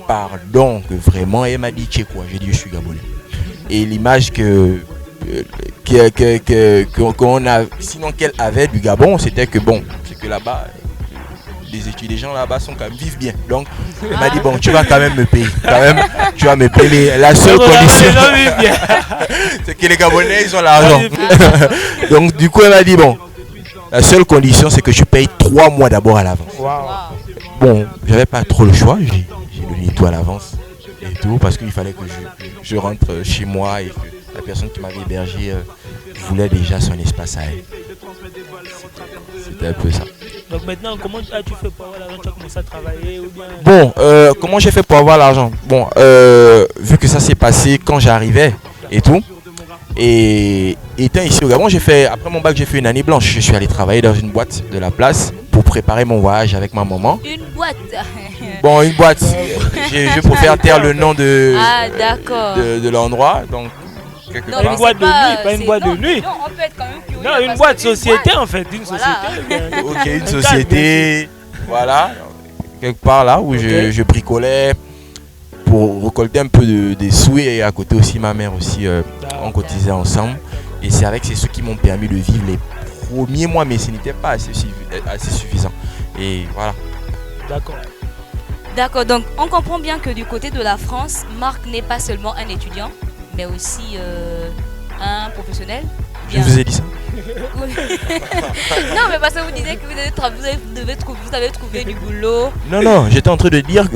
pardon, que vraiment, et elle m'a dit tu es quoi? J'ai dit je suis gabonais. Et l'image sinon qu'elle avait du Gabon, c'était que bon, c'est que là-bas, les gens là-bas vivent bien. Donc elle m'a dit bon, tu vas quand même me payer, tu vas me payer. La seule condition, c'est que les Gabonais ils ont l'argent. Donc du coup elle m'a dit bon, la seule condition c'est que tu payes 3 mois d'abord à l'avance. Bon, j'avais pas trop le choix, j'ai donné tout à l'avance et tout parce qu'il fallait que je rentre chez moi et que la personne qui m'avait hébergé voulait déjà son espace à elle. C'était un peu ça. Donc maintenant, comment as-tu fait pour avoir l'argent? Tu as commencé à travailler ou bien... Bon, comment j'ai fait pour avoir l'argent? Bon, vu que ça s'est passé quand j'arrivais et tout, et étant ici au Gabon, après mon bac, j'ai fait une année blanche. Je suis allé travailler dans une boîte de la place pour préparer mon voyage avec ma maman. Une boîte. Bon, une boîte. Je préfère taire le nom de l'endroit. Donc, pas une boîte de nuit, pas une boîte de nuit. Non, on peut être quand même curieux. Non, une boîte société en fait, une société. Ok, une société, voilà, quelque part là où je bricolais pour récolter un peu des sous et à côté aussi ma mère aussi, on cotisait ensemble. Et c'est avec ces sous qui m'ont permis de vivre les premiers mois, mais ce n'était pas assez suffisant. Et voilà. D'accord, donc on comprend bien que du côté de la France, Marc n'est pas seulement un étudiant, mais aussi un professionnel. Je vous ai dit ça. Non, mais parce que vous disiez que vous avez trouvé du boulot. Non, j'étais en train de dire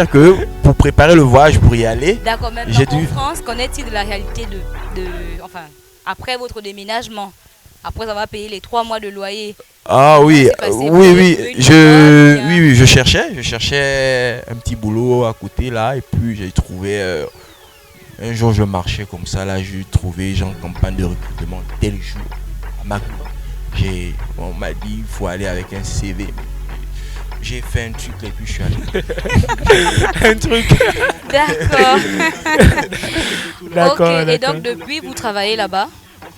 que pour préparer le voyage, pour y aller. D'accord, maintenant en France, qu'en est-il de la réalité enfin, après votre déménagement, après avoir payé les 3 mois de loyer? Ah oui, je cherchais un petit boulot à côté là, et puis j'ai trouvé. Un jour, je marchais comme ça, là, j'ai trouvé genre campagne de recrutement tel jour à Macron. On m'a dit il faut aller avec un CV. J'ai fait un truc et puis je suis allé. Un truc. D'accord. Ok, et donc depuis, vous travaillez là-bas?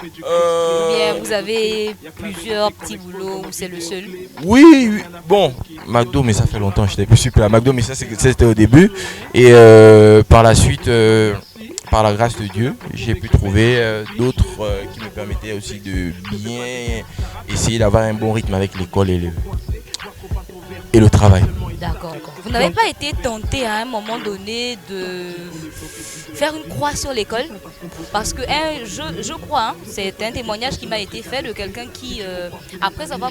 Ou bien vous avez plusieurs petits boulots ou c'est le seul? Oui. Bon, McDo, mais ça fait longtemps, j'étais plus super à McDo, mais ça c'était au début. Et par la suite, par la grâce de Dieu, j'ai pu trouver d'autres qui me permettaient aussi de bien essayer d'avoir un bon rythme avec l'école et le travail. D'accord. Vous n'avez pas été tenté à un moment donné de faire une croix sur l'école? Parce que je crois, c'est un témoignage qui m'a été fait de quelqu'un qui, après avoir,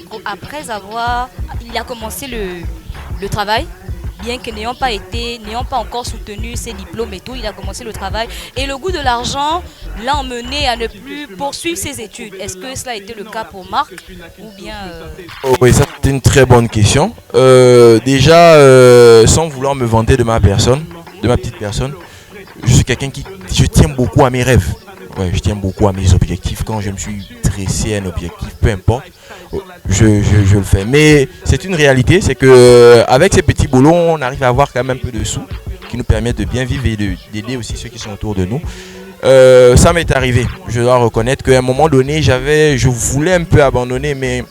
il a commencé le travail, bien que n'ayant pas encore soutenu ses diplômes et tout, il a commencé le travail. Et le goût de l'argent l'a emmené à ne plus poursuivre ses études. Est-ce que cela a été le cas pour Marc ou bien Oui, ça c'est une très bonne question. Déjà, sans vouloir me vanter de ma petite personne, je suis quelqu'un je tiens beaucoup à mes rêves. Ouais, je tiens beaucoup à mes objectifs. Quand je me suis dressé un objectif, peu importe, je le fais. Mais c'est une réalité, c'est que avec ces petits boulots, on arrive à avoir quand même un peu de sous qui nous permettent de bien vivre et d'aider aussi ceux qui sont autour de nous. Ça m'est arrivé. Je dois reconnaître qu'à un moment donné, je voulais un peu abandonner, mais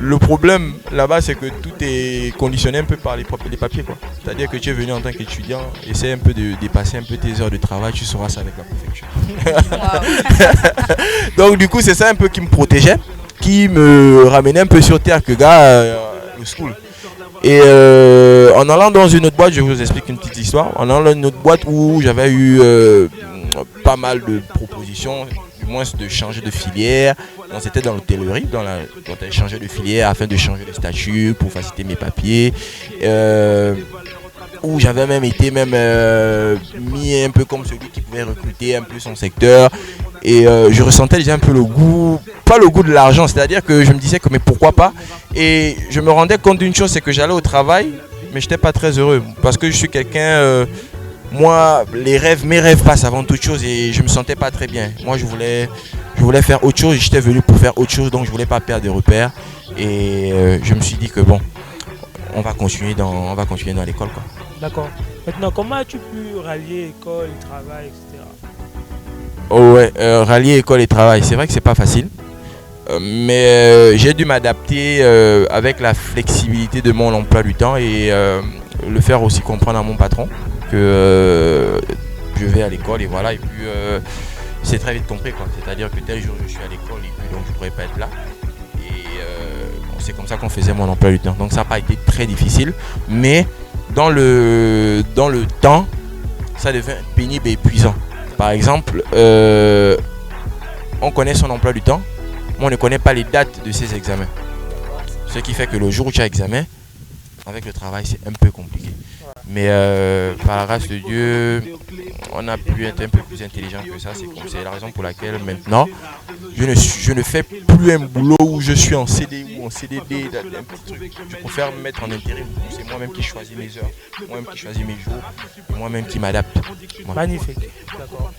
le problème là-bas, c'est que tout est conditionné un peu par les papiers, quoi. C'est-à-dire que tu es venu en tant qu'étudiant, essaie un peu de dépasser un peu tes heures de travail, tu sauras ça avec la préfecture. Donc du coup, c'est ça un peu qui me protégeait, qui me ramenait un peu sur terre que le school. Et en allant dans une autre boîte, je vous explique une petite histoire. En allant dans une autre boîte où j'avais eu pas mal de propositions, du moins de changer de filière. Donc, c'était dans l'hôtellerie, quand j'ai changé de filière afin de changer de statut pour faciliter mes papiers. où j'avais même été mis un peu comme celui qui pouvait recruter un peu son secteur. Et je ressentais déjà un peu le goût, pas le goût de l'argent, c'est-à-dire que je me disais que mais pourquoi pas. Et je me rendais compte d'une chose, c'est que j'allais au travail, mais je n'étais pas très heureux. Parce que je suis quelqu'un, moi, mes rêves passent avant toute chose et je me sentais pas très bien. Moi, je voulais faire autre chose, j'étais venu pour faire autre chose, donc je voulais pas perdre de repères. Et je me suis dit que bon, on va continuer dans l'école, quoi. D'accord. Maintenant, comment as-tu pu rallier école, travail, etc. Oh ouais, rallier école et travail, c'est vrai que c'est pas facile. Mais j'ai dû m'adapter avec la flexibilité de mon emploi du temps et le faire aussi comprendre à mon patron que je vais à l'école et voilà. Et puis c'est très vite compris, quoi. C'est-à-dire que tel jour je suis à l'école et puis donc je pourrais pas être là. Et c'est comme ça qu'on faisait mon emploi du temps. Donc ça n'a pas été très difficile, mais dans le temps, ça devient pénible et épuisant. Par exemple, on connaît son emploi du temps, mais on ne connaît pas les dates de ses examens. Ce qui fait que le jour où tu as examen, avec le travail, c'est un peu compliqué. Mais par la grâce de Dieu, on a pu être un peu plus intelligent que ça. C'est la raison pour laquelle maintenant, je ne fais plus un boulot où je suis en CD ou en CDD. Un petit truc. Je préfère me mettre en intérim. C'est moi-même qui choisis mes heures, moi-même qui choisis mes jours, moi-même qui m'adapte. Voilà. Magnifique. D'accord.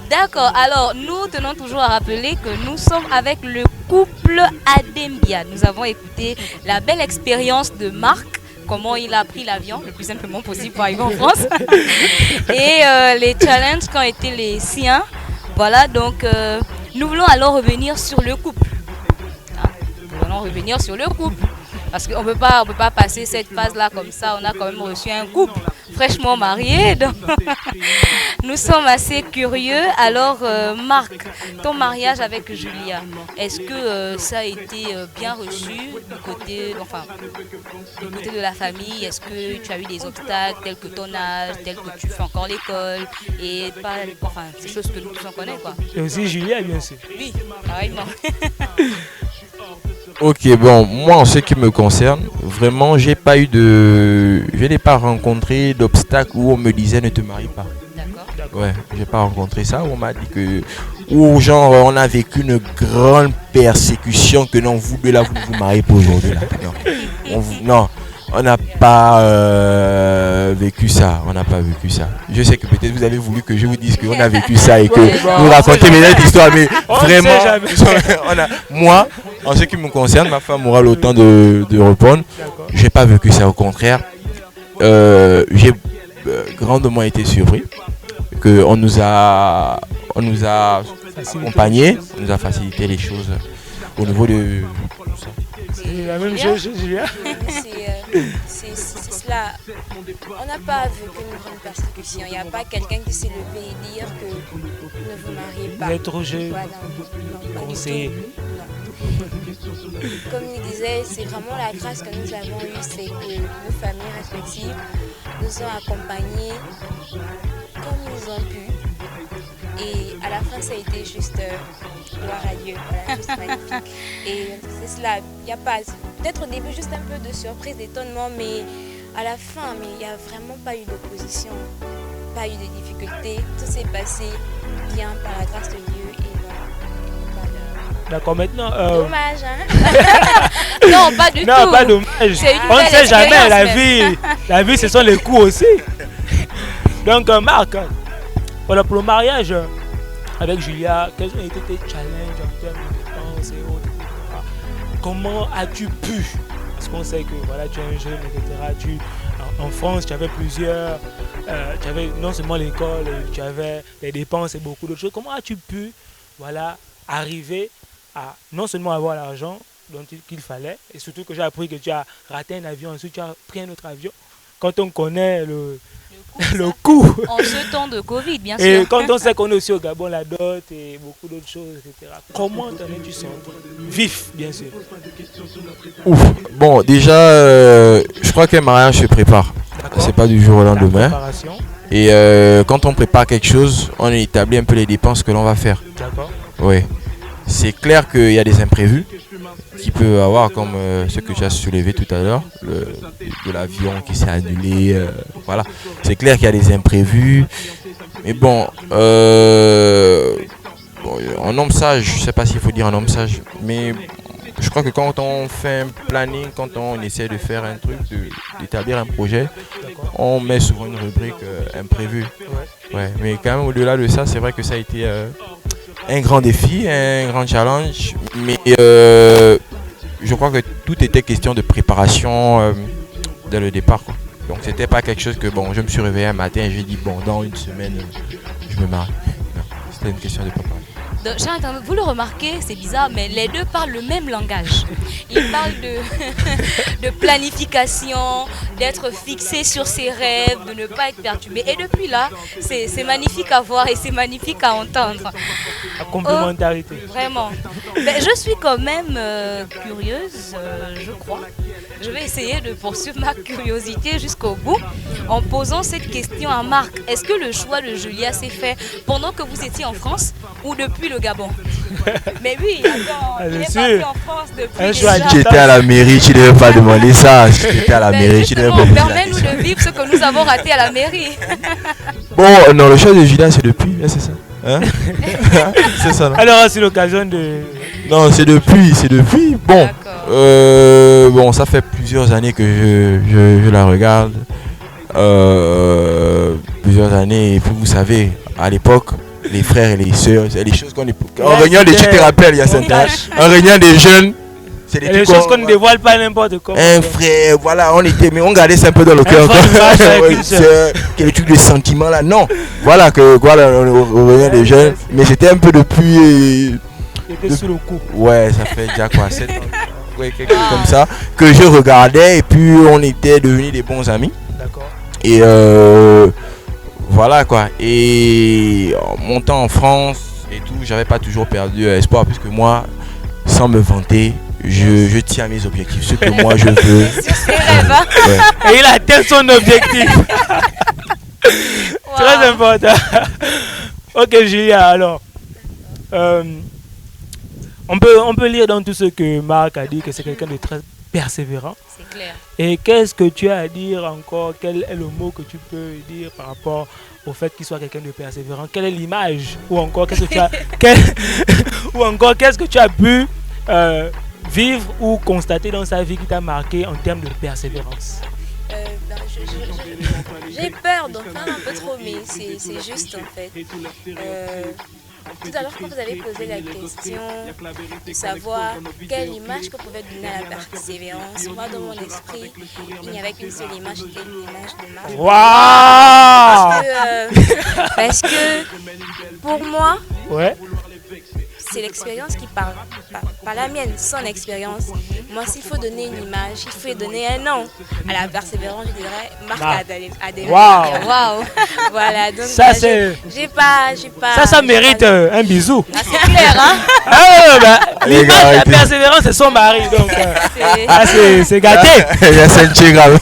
D'accord, alors nous tenons toujours à rappeler que nous sommes avec le couple Adembia. Nous avons écouté la belle expérience de Marc, comment il a pris l'avion le plus simplement possible pour arriver en France et les challenges qui ont été les siens. Voilà, donc nous voulons alors revenir sur le couple. Nous allons revenir sur le couple. Parce qu'on ne peut pas passer cette phase-là comme ça. On a quand même reçu un couple fraîchement marié. Donc nous sommes assez curieux. Alors, Marc, ton mariage avec Julia, est-ce que ça a été bien reçu du côté de la famille? Est-ce que tu as eu des obstacles tels que ton âge, tels que tu fais encore l'école et pas, ces choses que nous tous on connaît, quoi. Et aussi Julia, bien sûr. Oui, pareillement. Ok, bon, moi en ce qui me concerne, vraiment, je n'ai pas rencontré d'obstacle où on me disait ne te marie pas. D'accord. Ouais, j'ai pas rencontré ça, où on m'a dit que, ou genre on a vécu une grande persécution que non, vous deux là, vous vous mariez pour aujourd'hui là. Non, on n'a pas vécu ça, on n'a pas vécu ça. Je sais que peut-être vous avez voulu que je vous dise qu'on a vécu ça et que vous racontez mes histoires, mais vraiment, moi, en ce qui me concerne, ma femme aura le temps de répondre. J'ai pas vécu ça, au contraire. J'ai grandement été surpris qu'on nous a accompagnés, on nous a facilité les choses au niveau de ça. C'est la même chose, Julia. C'est cela. On n'a pas vécu une grande persécution. Il n'y a pas quelqu'un qui s'est levé et dire que ne vous mariez pas. Vous êtes trop jeune. Voilà, non, pas du tout. Comme il disait, c'est vraiment la grâce que nous avons eue, c'est que nos familles respectives nous ont accompagnés comme ils ont pu. Et à la fin, ça a été juste gloire à Dieu, voilà, juste magnifique. Et c'est cela, il n'y a pas, peut-être au début juste un peu de surprise, d'étonnement, mais à la fin, mais il n'y a vraiment pas eu d'opposition, pas eu de difficultés. Tout s'est passé bien par la grâce de Dieu et voilà. D'accord, maintenant. Dommage, hein? Non, pas du tout. Non, pas dommage. On ne sait jamais, la vie, ce sont les coups aussi. Donc, Marc, voilà, pour le mariage avec Julia, quels ont été tes challenges en termes de dépenses et autres, etc. Comment as-tu pu? Parce qu'on sait que voilà, tu es un jeune, etc. En France, tu avais plusieurs. Tu avais non seulement l'école, tu avais les dépenses et beaucoup d'autres choses. Comment as-tu pu arriver à non seulement avoir l'argent dont qu'il fallait, et surtout que j'ai appris que tu as raté un avion, ensuite tu as pris un autre avion. Quand on connaît le coût. En ce temps de Covid, bien sûr. Et quand on sait qu'on est aussi au Gabon, la dot et beaucoup d'autres choses, etc. Comment t'en es-tu senti? Vif, bien sûr. Ouf. Bon, déjà, je crois qu'un mariage se prépare. C'est pas du jour au lendemain. Et quand on prépare quelque chose, on établit un peu les dépenses que l'on va faire. D'accord. Oui. c'est clair qu'il y a des imprévus qui peut avoir comme ce que tu as soulevé tout à l'heure, de l'avion qui s'est annulé. Voilà, c'est clair qu'il y a des imprévus. Mais bon, un homme sage, je ne sais pas s'il faut dire un homme sage, mais je crois que quand on fait un planning, quand on essaie de faire un truc, d'établir un projet, on met souvent une rubrique imprévu. Ouais, mais quand même au-delà de ça, c'est vrai que ça a été un grand défi, un grand challenge, mais je crois que tout était question de préparation dès le départ, quoi. Donc c'était pas quelque chose que bon, je me suis réveillé un matin et j'ai dit bon, dans une semaine je me marie. Non, c'était une question de préparation. Chers internautes, vous le remarquez, c'est bizarre, mais les deux parlent le même langage. Ils parlent de planification, d'être fixé sur ses rêves, de ne pas être perturbé. Et depuis là, c'est magnifique à voir et c'est magnifique à entendre. La complémentarité. Vraiment. Mais je suis quand même curieuse, je crois. Je vais essayer de poursuivre ma curiosité jusqu'au bout en posant cette question à Marc. Est-ce que le choix de Julia s'est fait pendant que vous étiez en France ou depuis le Gabon? Mais oui, attends, il est parti en France depuis déjà. Tu étais à la mairie, tu ne devais pas demander ça. Tu étais à la mairie, tu devais pas demander ça. Permets-nous de vivre ce que nous avons raté à la mairie. Bon, non, le choix de Julia, c'est depuis, c'est ça. Hein? C'est ça, non? Alors, c'est l'occasion de... Non, c'est depuis. Bon, bon, ça fait plusieurs années que je la regarde. Plusieurs années, et puis vous savez, à l'époque, les frères et les sœurs, c'est les choses qu'on est... En réunion des... Tu te rappelles, Yacinthe, en réunion des jeunes, c'est des choses qu'on ne dévoile pas n'importe comment. Un frère, voilà, mais on gardait ça un peu dans le cœur. Quel truc de sentiment là, non. Voilà, on réunion des jeunes, mais c'était un peu depuis... C'était sous le coup. Ouais, ça fait déjà quoi, 7 ans. Ouais, quelque chose comme ça, que je regardais et puis on était devenus des bons amis. D'accord. Et voilà quoi. Et en montant en France et tout, j'avais pas toujours perdu espoir, puisque moi, sans me vanter, je tiens à mes objectifs, ce que moi je veux. Sur ses rêves, hein. Ouais. Et il atteint son objectif. Wow. Très important. Ok, Julia, alors. On peut lire dans tout ce que Marc a dit que c'est quelqu'un de très persévérant. C'est clair. Et qu'est-ce que tu as à dire encore? Quel est le mot que tu peux dire par rapport au fait qu'il soit quelqu'un de persévérant? Quelle est l'image? Ou encore qu'est-ce que tu as ou encore qu'est-ce que tu as pu vivre ou constater dans sa vie qui t'a marqué en termes de persévérance? J'ai peur d'en faire un peu trop, mais c'est juste en fait. Tout à l'heure, quand vous avez posé la question de savoir quelle image que pouvait donner à la persévérance, moi, dans mon esprit, il n'y avait qu'une seule image, c'était une image de Marc. Wow! Parce que pour moi, ouais, c'est l'expérience qui parle, pas la mienne, son expérience. Moi, s'il faut donner une image, il faut donner un nom à la persévérance, je dirais Marc Adélaïde. Waouh! Voilà, donc ça, c'est... j'ai pas... Ça mérite un bisou. Ah, c'est clair, hein? L'image de la persévérance, c'est son mari, donc c'est gâté. C'est grave.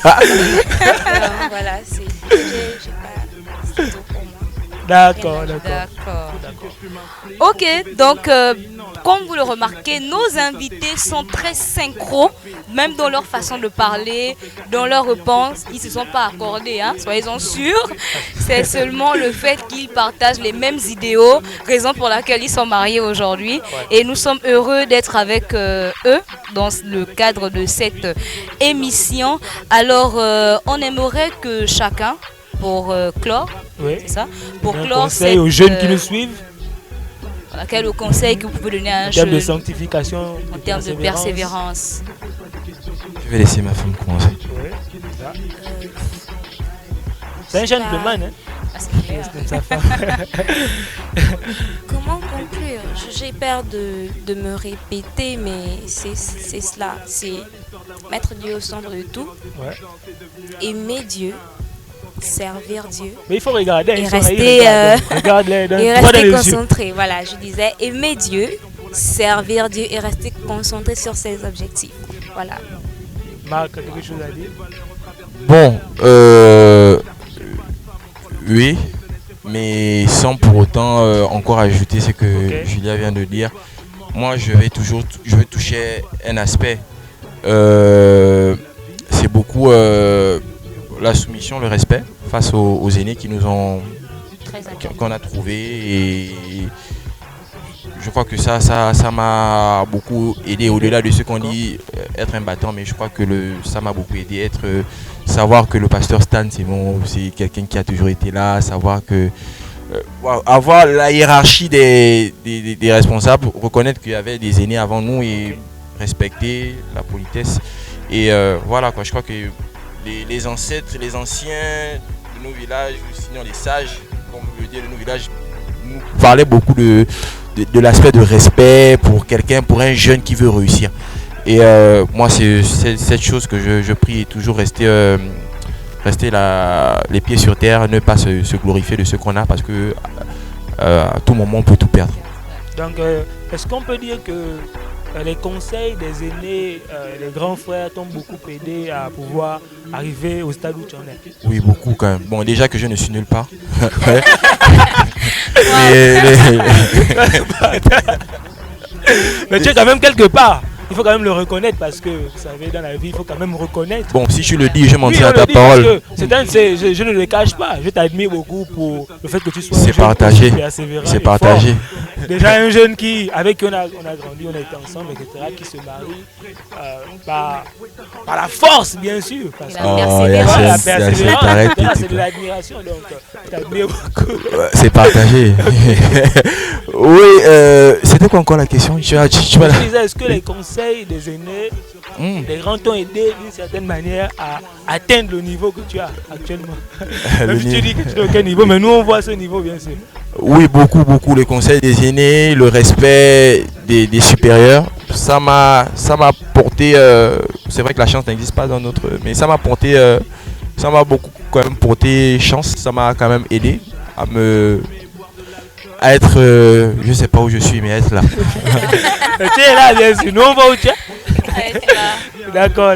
Voilà, j'ai pas... C'est tout pour moi. D'accord. Ok, donc comme vous le remarquez, nos invités sont très synchro, même dans leur façon de parler, dans leurs réponses. Ils ne se sont pas accordés, hein, soyez-en sûrs. C'est seulement le fait qu'ils partagent les mêmes idéaux, raison pour laquelle ils sont mariés aujourd'hui. Et nous sommes heureux d'être avec eux dans le cadre de cette émission. Alors, on aimerait que chacun, pour clore, oui, c'est ça, pour clore conseil aux jeunes qui nous suivent. Quel conseil que vous pouvez donner à un jeune en termes de sanctification, en termes de persévérance? Je vais laisser ma femme commencer. C'est un jeune gentleman, hein? Ah, c'est clair. Comment conclure? J'ai peur de me répéter, mais c'est cela. C'est mettre Dieu au centre de tout, aimer Dieu, servir Dieu. Mais il faut regarder. Et rester concentré. Voilà, je disais aimer Dieu, servir Dieu et rester concentré sur ses objectifs. Voilà. Marc, quelque chose à dire? Bon, oui, mais sans pour autant encore ajouter ce que Julia vient de dire. moi je vais toucher un aspect. C'est beaucoup la soumission, le respect face aux aînés qu'on a trouvés, et je crois que ça m'a beaucoup aidé, au-delà de ce qu'on dit être un battant, mais je crois que ça m'a beaucoup aidé, savoir que le pasteur Stan c'est quelqu'un qui a toujours été là, savoir que avoir la hiérarchie des responsables, reconnaître qu'il y avait des aînés avant nous et respecter la politesse. Et voilà quoi, je crois que les ancêtres, les anciens de nos villages, sinon les sages, comme on veut dire de nos villages, nous parlaient beaucoup de l'aspect de respect pour quelqu'un, pour un jeune qui veut réussir. Et moi c'est cette chose que je prie, toujours rester les pieds sur terre, ne pas se glorifier de ce qu'on a, parce que à tout moment on peut tout perdre. Donc est-ce qu'on peut dire que les conseils des aînés, les grands frères t'ont beaucoup aidé à pouvoir arriver au stade où tu en es? Oui, beaucoup quand même. Bon, déjà que je ne suis nulle part. Mais tu es quand même quelque part. Il faut quand même le reconnaître, parce que vous savez, dans la vie, il faut quand même reconnaître. Bon, si tu le dis, je m'en tiens à ta parole. Je ne le cache pas. Je t'admire beaucoup pour le fait que tu sois partagé. C'est partagé. Déjà un jeune avec qui on a grandi, on a été ensemble, etc., qui se marie par la force, bien sûr. Parce que la persévérance, c'est de l'admiration. Donc, je t'admire beaucoup. C'est partagé. Oui, c'était quoi encore la question? Je disais, est-ce que les conseils des aînés, les grands t'ont aidé d'une certaine manière à atteindre le niveau que tu as actuellement? Même si tu dis que tu es aucun niveau, mais nous on voit ce niveau, bien sûr. Oui, beaucoup. Les conseils des aînés, le respect des supérieurs, ça m'a porté. C'est vrai que la chance n'existe pas dans notre, mais ça m'a beaucoup quand même porté chance. Ça m'a quand même aidé à être, je sais pas où je suis, mais à être là. Tu es là, bien sûr. Nous on va où tu es. D'accord.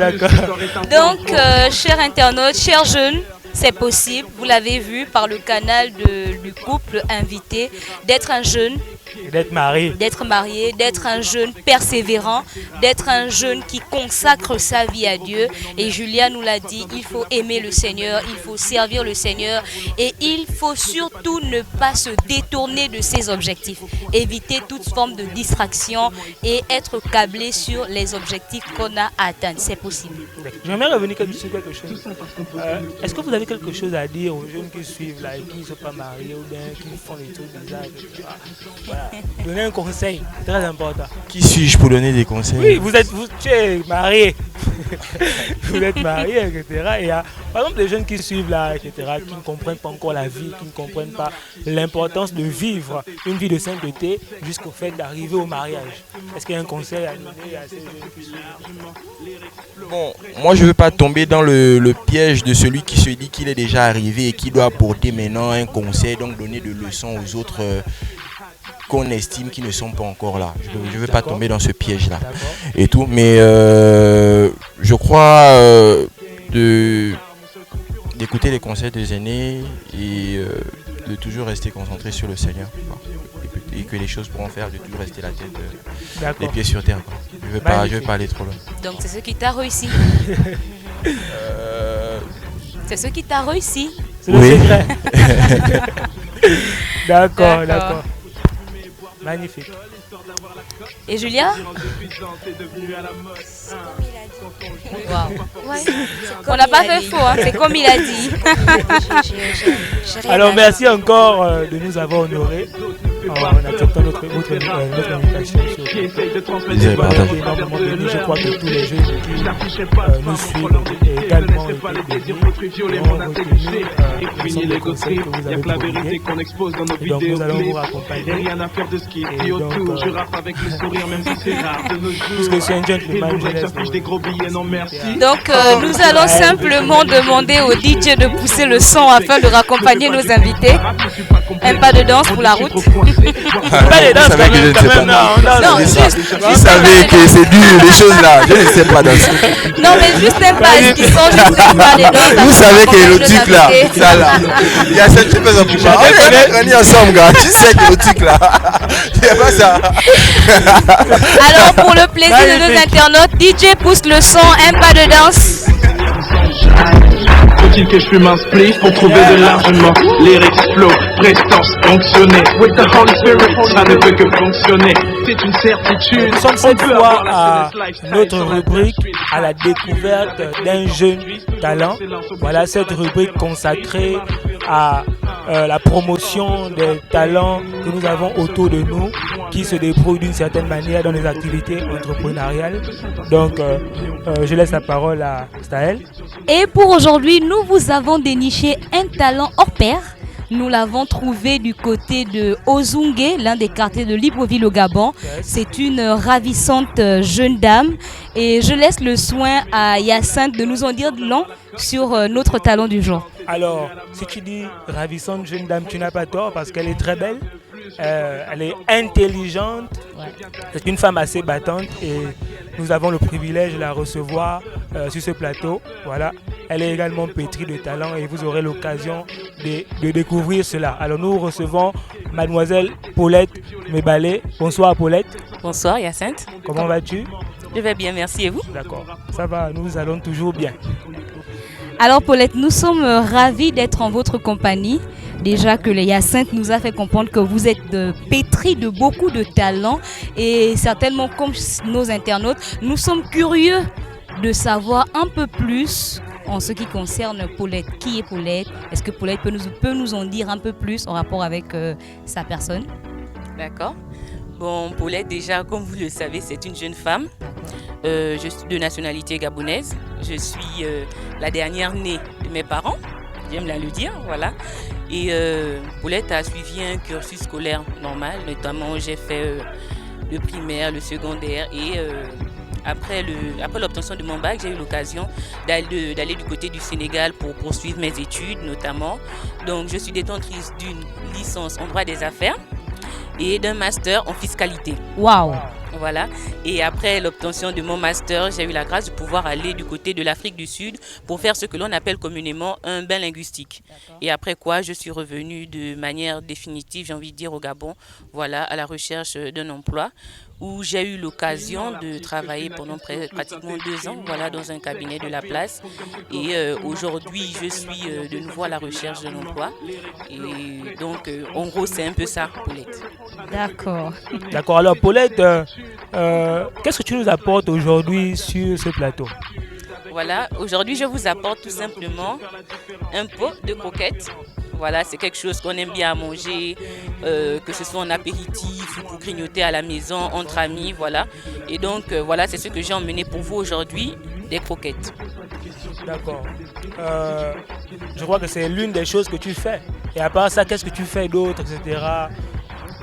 Donc, chers internautes, chers jeunes, c'est possible, vous l'avez vu par le canal du couple invité, d'être un jeune, d'être marié, d'être un jeune persévérant, d'être un jeune qui consacre sa vie à Dieu. Et Julia nous l'a dit, il faut aimer le Seigneur, il faut servir le Seigneur, et il faut surtout ne pas se détourner de ses objectifs, éviter toute forme de distraction et être câblé sur les objectifs qu'on a atteints. C'est possible. J'aimerais revenir sur quelque chose. Est-ce que vous avez quelque chose à dire aux jeunes qui suivent là et qui ne sont pas mariés ou bien qui font des trucs bizarres, etc. Voilà. Donner un conseil, c'est très important. Qui suis-je pour donner des conseils? Oui, tu es marié. Vous êtes marié, etc. Et il y a par exemple des jeunes qui suivent là, etc., qui ne comprennent pas encore la vie, qui ne comprennent pas l'importance de vivre une vie de sainteté jusqu'au fait d'arriver au mariage. Est-ce qu'il y a un conseil à donner à ces jeunes qui suivent? Bon, moi je ne veux pas tomber dans le piège de celui qui se dit qu'il est déjà arrivé et qui doit apporter maintenant un conseil, donc donner des leçons aux autres qu'on estime qui ne sont pas encore là. Je ne veux pas tomber dans ce piège-là et tout, mais je crois d'écouter les conseils des aînés et de toujours rester concentré sur le Seigneur, et que les choses pourront faire, de toujours rester la tête, les pieds sur terre, quoi. Je veux pas aller trop loin. Donc c'est ce qui t'a réussi. C'est ce qui t'a réussi. C'est le secret. D'accord. Magnifique. Et Julia? Wow. Ouais, on n'a pas fait faux, hein. C'est comme il a dit. Alors merci encore de nous avoir honorés en acceptant notre invitation. Je crois que tous les jeunes qui nous suivent également les conseils que vous avez prodigués. Donc nous allons vous accompagner. Et donc, puisque c'est un gentleman, donc nous allons simplement demander au DJ de pousser le son afin de raccompagner nos invités. Un pas de danse pour la route. Pas les danses Vous savez que je ne sais pas. Non, juste Vous savez que c'est dur, les choses là. Je ne sais pas danser. Non, mais juste un pas qui sont juste pas les danses. Vous savez que le truc là, ça là, il y a cette chose pour moi. On est grandi ensemble, gars. Tu sais que le truc là, il n'y a pas ça. Alors, pour le plaisir de nos internautes, DJ pousse le son, un pas de danse. Faut-il que je fume un spliff pour trouver de l'argent? Lyrics flow, prestance fonctionner. With the Holy Spirit, ça ne peut que fonctionner. C'est une certitude. Nous sommes cette fois à notre rubrique à la découverte d'un jeune talent. Voilà cette rubrique consacrée à la promotion des talents que nous avons autour de nous qui se débrouillent d'une certaine manière dans les activités entrepreneuriales. Donc, je laisse la parole à Staël. Et pour aujourd'hui, nous vous avons déniché un talent hors pair. Nous l'avons trouvé du côté de Ozungue, l'un des quartiers de Libreville au Gabon. C'est une ravissante jeune dame. Et je laisse le soin à Hyacinthe de nous en dire long sur notre talent du jour. Alors, si tu dis ravissante jeune dame, tu n'as pas tort parce qu'elle est très belle. Elle est intelligente. C'est une femme assez battante et nous avons le privilège de la recevoir sur ce plateau. Voilà. Elle est également pétrie de talent et vous aurez l'occasion de découvrir cela. Alors nous recevons mademoiselle Paulette Mebalé. Bonsoir Paulette. Bonsoir Hyacinthe. Comment vas-tu? Je vais bien, merci, et vous? D'accord, ça va, nous allons toujours bien. Alors Paulette, nous sommes ravis d'être en votre compagnie. Déjà que les Hyacinthe nous a fait comprendre que vous êtes pétri de beaucoup de talents et certainement comme nos internautes, nous sommes curieux de savoir un peu plus en ce qui concerne Paulette. Qui est Paulette? Est-ce que Paulette peut nous en dire un peu plus en rapport avec sa personne? D'accord. Bon, Paulette, déjà, comme vous le savez, c'est une jeune femme. Je suis de nationalité gabonaise. Je suis la dernière née de mes parents. J'aime bien le dire, voilà. Et Paulette a suivi un cursus scolaire normal. Notamment, j'ai fait le primaire, le secondaire et après l'obtention de mon bac, j'ai eu l'occasion d'aller du côté du Sénégal pour poursuivre mes études notamment. Donc, je suis détentrice d'une licence en droit des affaires et d'un master en fiscalité. Waouh! Voilà. Et après l'obtention de mon master, j'ai eu la grâce de pouvoir aller du côté de l'Afrique du Sud pour faire ce que l'on appelle communément un bain linguistique. Et après quoi, je suis revenue de manière définitive, j'ai envie de dire, au Gabon, voilà, à la recherche d'un emploi où j'ai eu l'occasion de travailler pendant pratiquement 2 ans, voilà, dans un cabinet de la place. Et aujourd'hui, je suis de nouveau à la recherche d'un emploi. Et donc, en gros, c'est un peu ça, Paulette. D'accord. D'accord, alors Paulette, qu'est-ce que tu nous apportes aujourd'hui sur ce plateau? Voilà, aujourd'hui, je vous apporte tout simplement un pot de croquettes. Voilà, c'est quelque chose qu'on aime bien à manger, que ce soit en apéritif ou pour grignoter à la maison, entre amis, voilà. Et donc, voilà, c'est ce que j'ai emmené pour vous aujourd'hui, des croquettes. D'accord. Je crois que c'est l'une des choses que tu fais. Et à part ça, qu'est-ce que tu fais d'autre, etc.?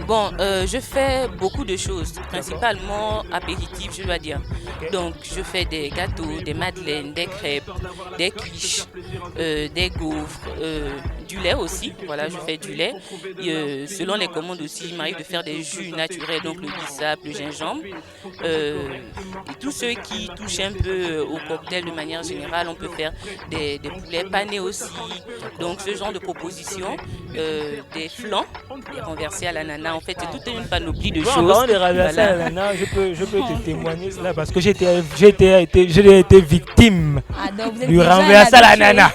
Bon, je fais beaucoup de choses, principalement apéritifs, je dois dire. Okay. Donc, je fais des gâteaux, des madeleines, des crêpes, des quiches, des gaufres, du lait aussi. Voilà, je fais du lait. Et, selon les commandes aussi, il m'arrive de faire des jus naturels, donc le bissap, le gingembre. Et tous ceux qui touchent un peu au cocktail de manière générale, on peut faire des poulets panés aussi. Donc, ce genre de propositions, des flans, des renversés à l'ananas. En fait, c'est toute une panoplie de choses. Bon, voilà. Je peux te témoigner cela parce que j'ai été victime du renversé à l'ananas.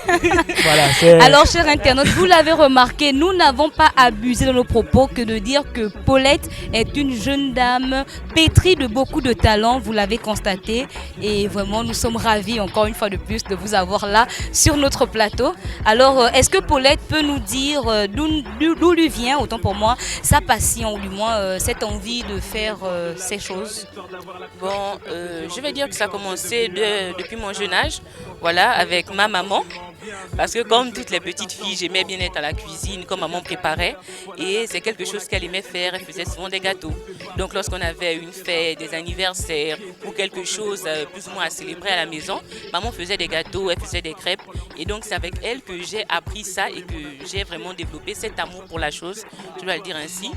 Voilà, alors, chers internautes, vous l'avez remarqué, nous n'avons pas abusé dans nos propos que de dire que Paulette est une jeune dame pétrie de beaucoup de talents, vous l'avez constaté. Et vraiment, nous sommes ravis encore une fois de plus de vous avoir là sur notre plateau. Alors, est-ce que Paulette peut nous dire d'où lui vient, autant pour moi, sa passion ou du moins cette envie de faire ces choses? Bon, je vais dire que ça a commencé depuis mon jeune âge, voilà, avec ma maman. Parce que comme toutes les petites filles, j'aimais bien être à la cuisine, comme maman préparait. Et c'est quelque chose qu'elle aimait faire, elle faisait souvent des gâteaux. Donc lorsqu'on avait une fête, des anniversaires ou quelque chose plus ou moins à célébrer à la maison, maman faisait des gâteaux, elle faisait des crêpes. Et donc c'est avec elle que j'ai appris ça et que j'ai vraiment développé cet amour pour la chose, je dois le dire ainsi.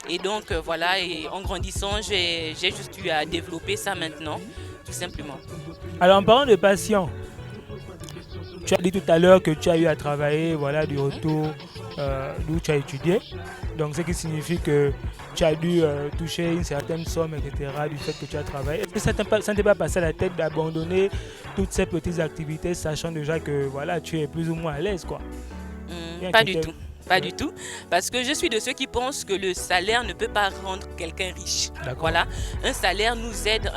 Et donc, voilà, et en grandissant, j'ai juste eu à développer ça maintenant, tout simplement. Alors, en parlant de passion, tu as dit tout à l'heure que tu as eu à travailler, voilà, du retour d'où tu as étudié. Donc, ce qui signifie que tu as dû toucher une certaine somme, etc., du fait que tu as travaillé. Est-ce que ça ne t'est pas passé à la tête d'abandonner toutes ces petites activités, sachant déjà que voilà, tu es plus ou moins à l'aise, quoi? Pas du tout. Pas du tout, parce que je suis de ceux qui pensent que le salaire ne peut pas rendre quelqu'un riche. Voilà, un salaire nous aide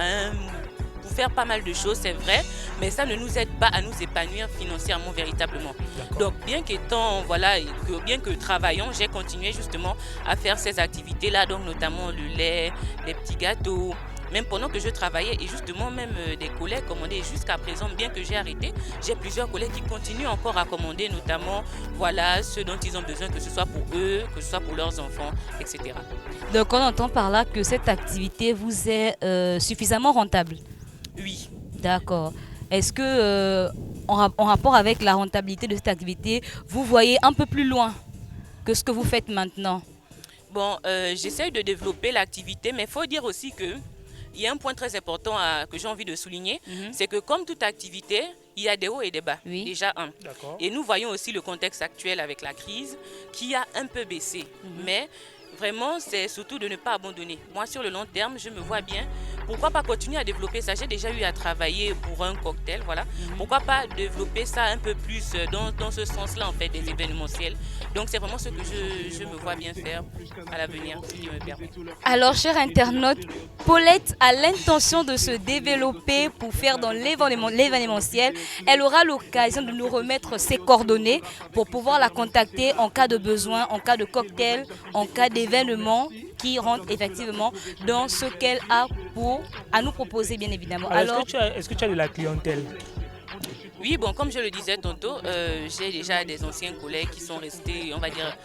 pour faire pas mal de choses, c'est vrai, mais ça ne nous aide pas à nous épanouir financièrement véritablement. Donc bien qu'étant, voilà, bien que travaillant, j'ai continué justement à faire ces activités-là, donc notamment le lait, les petits gâteaux. Même pendant que je travaillais, et justement même des collègues commandaient jusqu'à présent, bien que j'ai arrêté, j'ai plusieurs collègues qui continuent encore à commander, notamment voilà, ceux dont ils ont besoin, que ce soit pour eux, que ce soit pour leurs enfants, etc. Donc on entend par là que cette activité vous est suffisamment rentable? Oui. D'accord. Est-ce que en rapport avec la rentabilité de cette activité, vous voyez un peu plus loin que ce que vous faites maintenant? Bon, j'essaie de développer l'activité, mais il faut dire aussi que il y a un point très important que j'ai envie de souligner, c'est que comme toute activité, il y a des hauts et des bas, déjà un. Et nous voyons aussi le contexte actuel avec la crise qui a un peu baissé. Mais vraiment, c'est surtout de ne pas abandonner. Moi, sur le long terme, je me vois bien. Pourquoi pas continuer à développer ça? J'ai déjà eu à travailler pour un cocktail, voilà. Pourquoi pas développer ça un peu plus dans ce sens-là, en fait, des événementiels. Donc, c'est vraiment ce que je me vois bien faire à l'avenir, si Dieu me permet. Alors, chers internautes, Paulette a l'intention de se développer pour faire dans l'événementiel. Elle aura l'occasion de nous remettre ses coordonnées pour pouvoir la contacter en cas de besoin, en cas de cocktail, en cas d'événement qui rentre effectivement dans ce qu'elle a à nous proposer, bien évidemment. Alors, est-ce que tu as de la clientèle? Oui, bon, comme je le disais tantôt, j'ai déjà des anciens collègues qui sont restés, on va dire,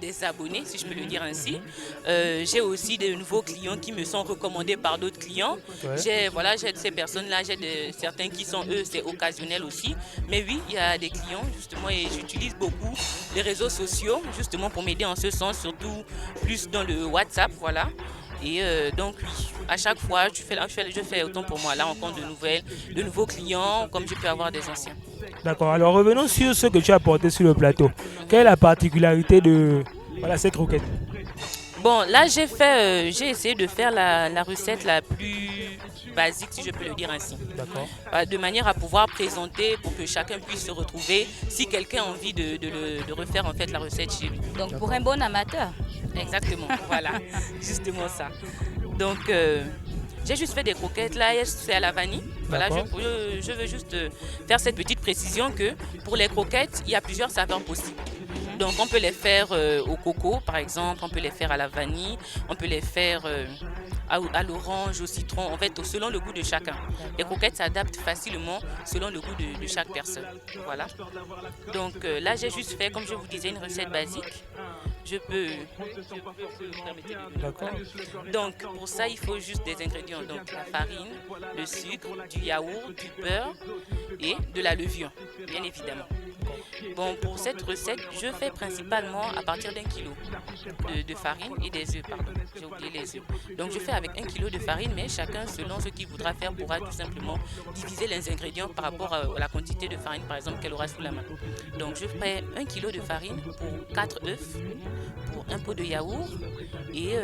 des abonnés, si je peux le dire ainsi. J'ai aussi de nouveaux clients qui me sont recommandés par d'autres clients. J'ai ces personnes-là, certains qui sont, eux, c'est occasionnel aussi. Mais oui, il y a des clients, justement, et j'utilise beaucoup les réseaux sociaux, justement, pour m'aider en ce sens, surtout plus dans le WhatsApp, voilà. Et donc oui, à chaque fois, je fais autant pour moi la rencontre de nouveaux clients, comme je peux avoir des anciens. D'accord, alors revenons sur ce que tu as apporté sur le plateau. Quelle est la particularité de cette croquette? Bon, là j'ai essayé de faire la recette la plus basique, si je peux le dire ainsi. D'accord. De manière à pouvoir présenter pour que chacun puisse se retrouver si quelqu'un a envie de refaire en fait la recette chez lui. Donc pour un bon amateur. Exactement, voilà, justement ça. Donc j'ai juste fait des croquettes, là c'est à la vanille. Voilà, je veux juste faire cette petite précision que pour les croquettes, il y a plusieurs saveurs possibles. Donc on peut les faire au coco par exemple, on peut les faire à la vanille, on peut les faire à l'orange, au citron, en fait selon le goût de chacun. Les croquettes s'adaptent facilement selon le goût de chaque personne. Voilà. Donc là j'ai juste fait, comme je vous disais, une recette basique. Je peux D'accord. Donc pour ça il faut juste des ingrédients, donc la farine, le sucre, du yaourt, du beurre et de la levure, bien évidemment. Bon, pour cette recette, je fais principalement à partir d'1 kilo de farine et des œufs, pardon, j'ai oublié les œufs. Donc je fais avec 1 kilo de farine, mais chacun selon ce qu'il voudra faire pourra tout simplement diviser les ingrédients par rapport à la quantité de farine par exemple qu'elle aura sous la main. Donc je ferai 1 kilo de farine pour 4 œufs, pour un pot de yaourt et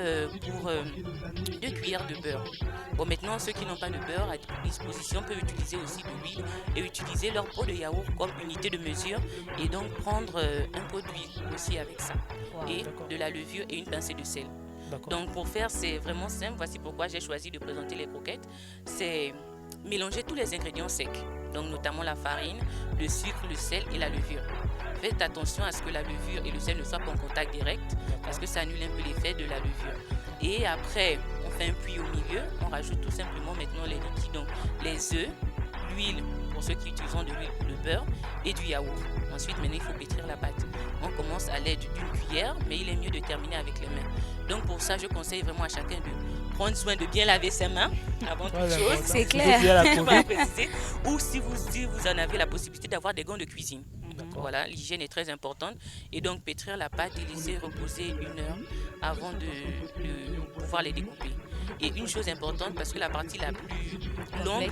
pour 2 cuillères de beurre. Bon, maintenant ceux qui n'ont pas de beurre à disposition peuvent utiliser aussi de l'huile et utiliser leur pot de yaourt comme unité de mesure et donc prendre un pot d'huile aussi avec ça et de la levure et une pincée de sel. Donc pour faire, c'est vraiment simple. Voici pourquoi j'ai choisi de présenter les croquettes. C'est mélanger tous les ingrédients secs, donc notamment la farine, le sucre, le sel et la levure. Faites attention à ce que la levure et le sel ne soient pas en contact direct parce que ça annule un peu l'effet de la levure. Et après, on fait un puits au milieu, on rajoute tout simplement maintenant les liquides, donc les œufs, l'huile pour ceux qui utilisent de l'huile pour le beurre et du yaourt. Ensuite, maintenant, il faut pétrir la pâte. On commence à l'aide d'une cuillère, mais il est mieux de terminer avec les mains. Donc pour ça, je conseille vraiment à chacun de prendre soin de bien laver ses mains avant toute chose. C'est clair. Pas préciser. Ou si vous en avez la possibilité d'avoir des gants de cuisine. Voilà, l'hygiène est très importante. Et donc pétrir la pâte et laisser reposer 1 heure avant de pouvoir les découper. Et une chose importante, parce que la partie la plus longue,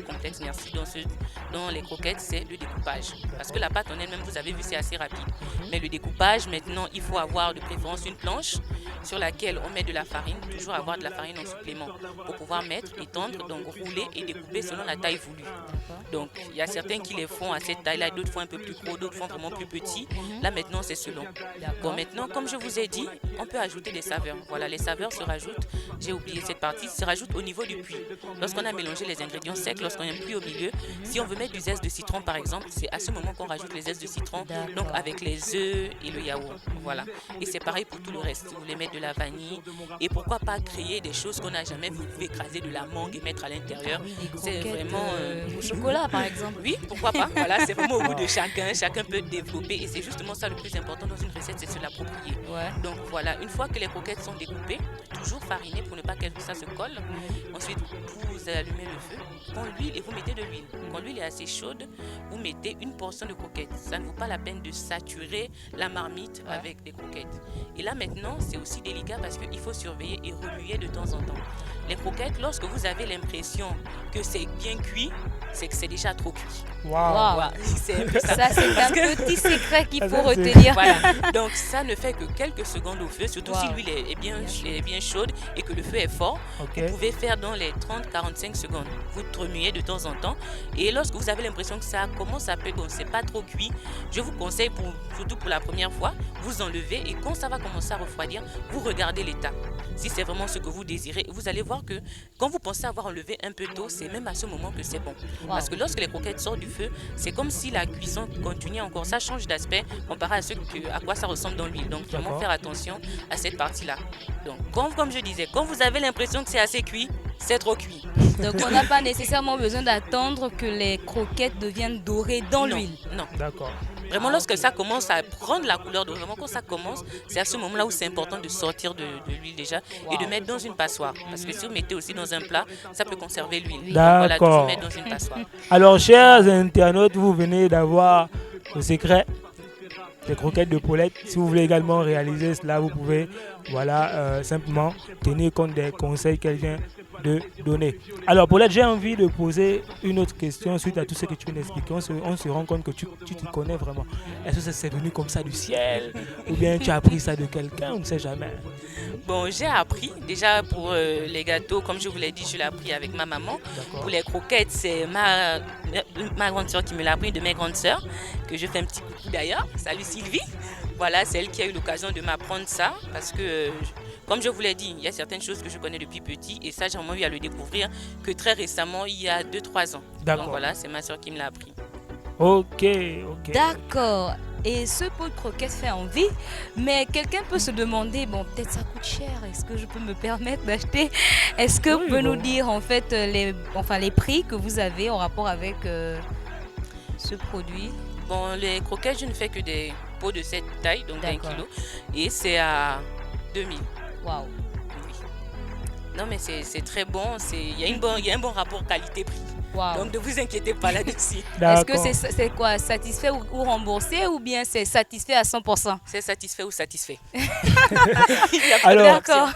complexe, merci, dans les croquettes, c'est le découpage. Parce que la pâte en elle-même, vous avez vu, c'est assez rapide. Mais le découpage, maintenant, il faut avoir de préférence une planche sur laquelle on met de la farine, toujours avoir de la farine en supplément pour pouvoir mettre, étendre, donc rouler et découper selon la taille voulue. Donc, il y a certains qui les font à cette taille-là, d'autres font un peu plus gros, d'autres font vraiment plus petit. Là, maintenant, c'est selon. Bon, maintenant, comme je vous ai dit, on peut ajouter des saveurs. Voilà, les saveurs se rajoutent. J'ai oublié cette partie, se rajoute au niveau du puits. Lorsqu'on a mélangé les ingrédients secs, lorsqu'on a un puits au milieu, si on veut mettre du zeste de citron par exemple, c'est à ce moment qu'on rajoute les zestes de citron, donc avec les œufs et le yaourt. Voilà. Et c'est pareil pour tout le reste. Si vous voulez mettre de la vanille, et pourquoi pas créer des choses qu'on n'a jamais, vous pouvez écraser de la mangue et mettre à l'intérieur. C'est vraiment au chocolat par exemple. Oui, pourquoi pas. Voilà, c'est vraiment au goût de chacun. Chacun peut développer et c'est justement ça le plus important dans une recette, c'est se l'approprier. Donc voilà, une fois que les croquettes sont découpées, toujours fariner pour ne pas que ça se colle. Ensuite, vous allumez le feu, prends l'huile et vous mettez de l'huile. Quand l'huile est assez chaude, vous mettez une portion de croquettes. Ça ne vaut pas la peine de saturer la marmite avec des croquettes. Et là maintenant, c'est aussi délicat parce qu'il faut surveiller et remuer de temps en temps. Les croquettes, lorsque vous avez l'impression que c'est bien cuit, c'est que c'est déjà trop cuit. Wow. C'est ça, c'est un petit secret qu'il faut retenir. Voilà. Donc ça ne fait que quelques secondes au feu, surtout si l'huile est bien chaude et que le feu est fort. Vous pouvez faire dans les 30-45 secondes. Vous remuez de temps en temps. Et lorsque vous avez l'impression que ça commence à peindre, c'est pas trop cuit, je vous conseille, surtout pour la première fois, vous enlevez et quand ça va commencer à refroidir, vous regardez l'état. Si c'est vraiment ce que vous désirez, vous allez voir que quand vous pensez avoir enlevé un peu d'eau, c'est même à ce moment que c'est bon. Parce que lorsque les croquettes sortent du feu, c'est comme si la cuisson continuait encore. Ça change d'aspect comparé à quoi ça ressemble dans l'huile. Donc vraiment faire attention à cette partie-là. Donc comme je disais, quand vous avez l'impression que c'est assez cuit, c'est trop cuit. Donc on n'a pas nécessairement besoin d'attendre que les croquettes deviennent dorées dans l'huile. Non. D'accord. Vraiment, lorsque ça commence à prendre la couleur dorée, vraiment quand ça commence, c'est à ce moment-là où c'est important de sortir de l'huile déjà et de mettre dans une passoire. Parce que si vous mettez aussi dans un plat, ça peut conserver l'huile. D'accord. Voilà, toujours mettre dans une passoire. Alors, chers internautes, vous venez d'avoir le secret des croquettes de Paulette. Si vous voulez également réaliser cela, vous pouvez simplement tenir compte des conseils qu'elle vient de donner. Alors Paulette, j'ai envie de poser une autre question suite à tout ce que tu viens d'expliquer. On se rend compte que tu t'y connais vraiment. Est-ce que c'est venu comme ça du ciel ou bien tu as appris ça de quelqu'un? On ne sait jamais. Bon, j'ai appris déjà pour les gâteaux, comme je vous l'ai dit, je l'ai appris avec ma maman. Pour les croquettes, c'est ma grande soeur qui me l'a appris, de mes grandes sœurs, que je fais un petit coucou d'ailleurs. Salut Sylvie. Voilà, c'est elle qui a eu l'occasion de m'apprendre ça parce que comme je vous l'ai dit, il y a certaines choses que je connais depuis petit et ça, j'ai vraiment eu à le découvrir que très récemment, il y a 2-3 ans. D'accord. Donc voilà, c'est ma soeur qui me l'a appris. Ok. D'accord. Et ce pot de croquettes fait envie, mais quelqu'un peut se demander, bon, peut-être ça coûte cher, est-ce que je peux me permettre d'acheter? Est-ce que vous pouvez nous dire en fait les prix que vous avez en rapport avec ce produit? Bon, les croquettes, je ne fais que des pots de cette taille, donc d'1 kilo, et c'est à 2000. Waouh. Oui. Non, mais c'est très bon. Il y a un bon rapport qualité-prix. Wow. Donc ne vous inquiétez pas là-dessus. Est-ce que c'est quoi, satisfait ou remboursé ou bien c'est satisfait à 100%? C'est satisfait ou satisfait.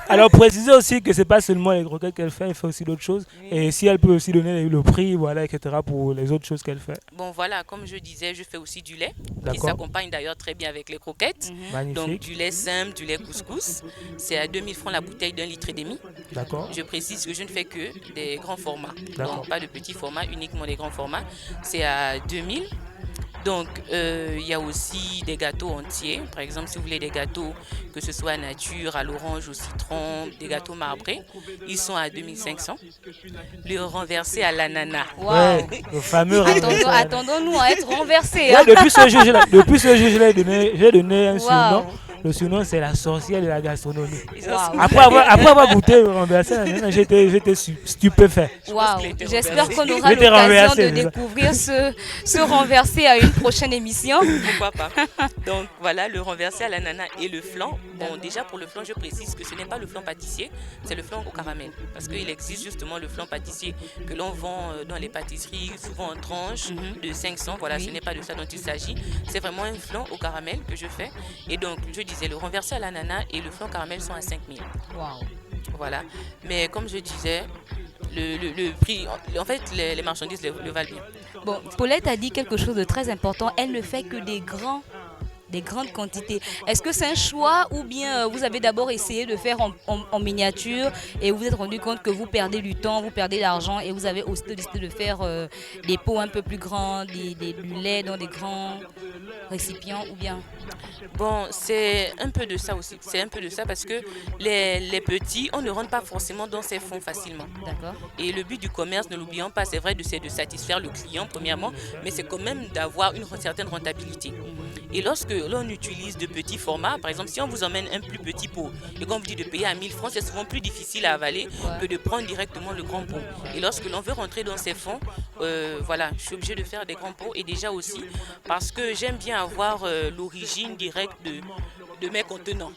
Alors précisez aussi que c'est pas seulement les croquettes qu'elle fait, elle fait aussi d'autres choses. Et si elle peut aussi donner le prix, voilà, etc. pour les autres choses qu'elle fait. Bon voilà, comme je disais, je fais aussi du lait qui s'accompagne d'ailleurs très bien avec les croquettes. Magnifique. Donc du lait simple, du lait couscous. C'est à 2000 francs la bouteille d'1,5 litre. D'accord. Je précise que je ne fais que des grands formats. D'accord. Donc pas de petits formats, uniquement des grands formats. C'est à 2000. Donc, il y a aussi des gâteaux entiers. Par exemple, si vous voulez des gâteaux, que ce soit nature, à l'orange, au citron, des gâteaux marbrés, ils sont à 2500. Le renversé à l'ananas. Wow. Ouais, le fameux renversé. Attendons-nous à être renversés. Ouais, depuis ce jour, je l'ai donné un surnom. le surnom c'est la sorcière de la gastronomie. Waouh. Après avoir goûté le renversé à la nana, j'étais stupéfait. Waouh. qu'il a été J'espère qu'on aura J'étais l'occasion renversé, de c'est ça. découvrir ce renversé à une prochaine émission. Pourquoi pas. Donc voilà, le renversé à l'ananas et le flan. Bon, déjà pour le flan, je précise que ce n'est pas le flan pâtissier, c'est le flan au caramel. Parce qu'il existe justement le flan pâtissier que l'on vend dans les pâtisseries, souvent en tranches de 500. Voilà, Oui. ce n'est pas de ça dont il s'agit. C'est vraiment un flan au caramel que je fais. Et donc, je disais, le renversé à l'ananas et le flan caramel sont à 5000. Waouh. Voilà. Mais comme je disais, le prix, en fait, les marchandises le valent bien. Bon, Paulette a dit quelque chose de très important. Elle ne fait que des grandes quantités. Est-ce que c'est un choix ou bien vous avez d'abord essayé de faire en miniature et vous vous êtes rendu compte que vous perdez du temps, vous perdez de l'argent et vous avez aussi décidé de faire des pots un peu plus grands, du lait dans des grands récipients ou bien? Bon, c'est un peu de ça aussi. C'est un peu de ça parce que les petits, on ne rentre pas forcément dans ces fonds facilement. D'accord. Et le but du commerce, ne l'oublions pas, c'est vrai, c'est de satisfaire le client premièrement, mais c'est quand même d'avoir une certaine rentabilité. Et lorsque l'on utilise de petits formats, par exemple, si on vous emmène un plus petit pot et qu'on vous dit de payer à 1000 francs, c'est souvent plus difficile à avaler que de prendre directement le grand pot. Et lorsque l'on veut rentrer dans ces fonds, voilà, je suis obligée de faire des grands pots. Et déjà aussi, parce que j'aime bien avoir l'origine directe de mes contenants.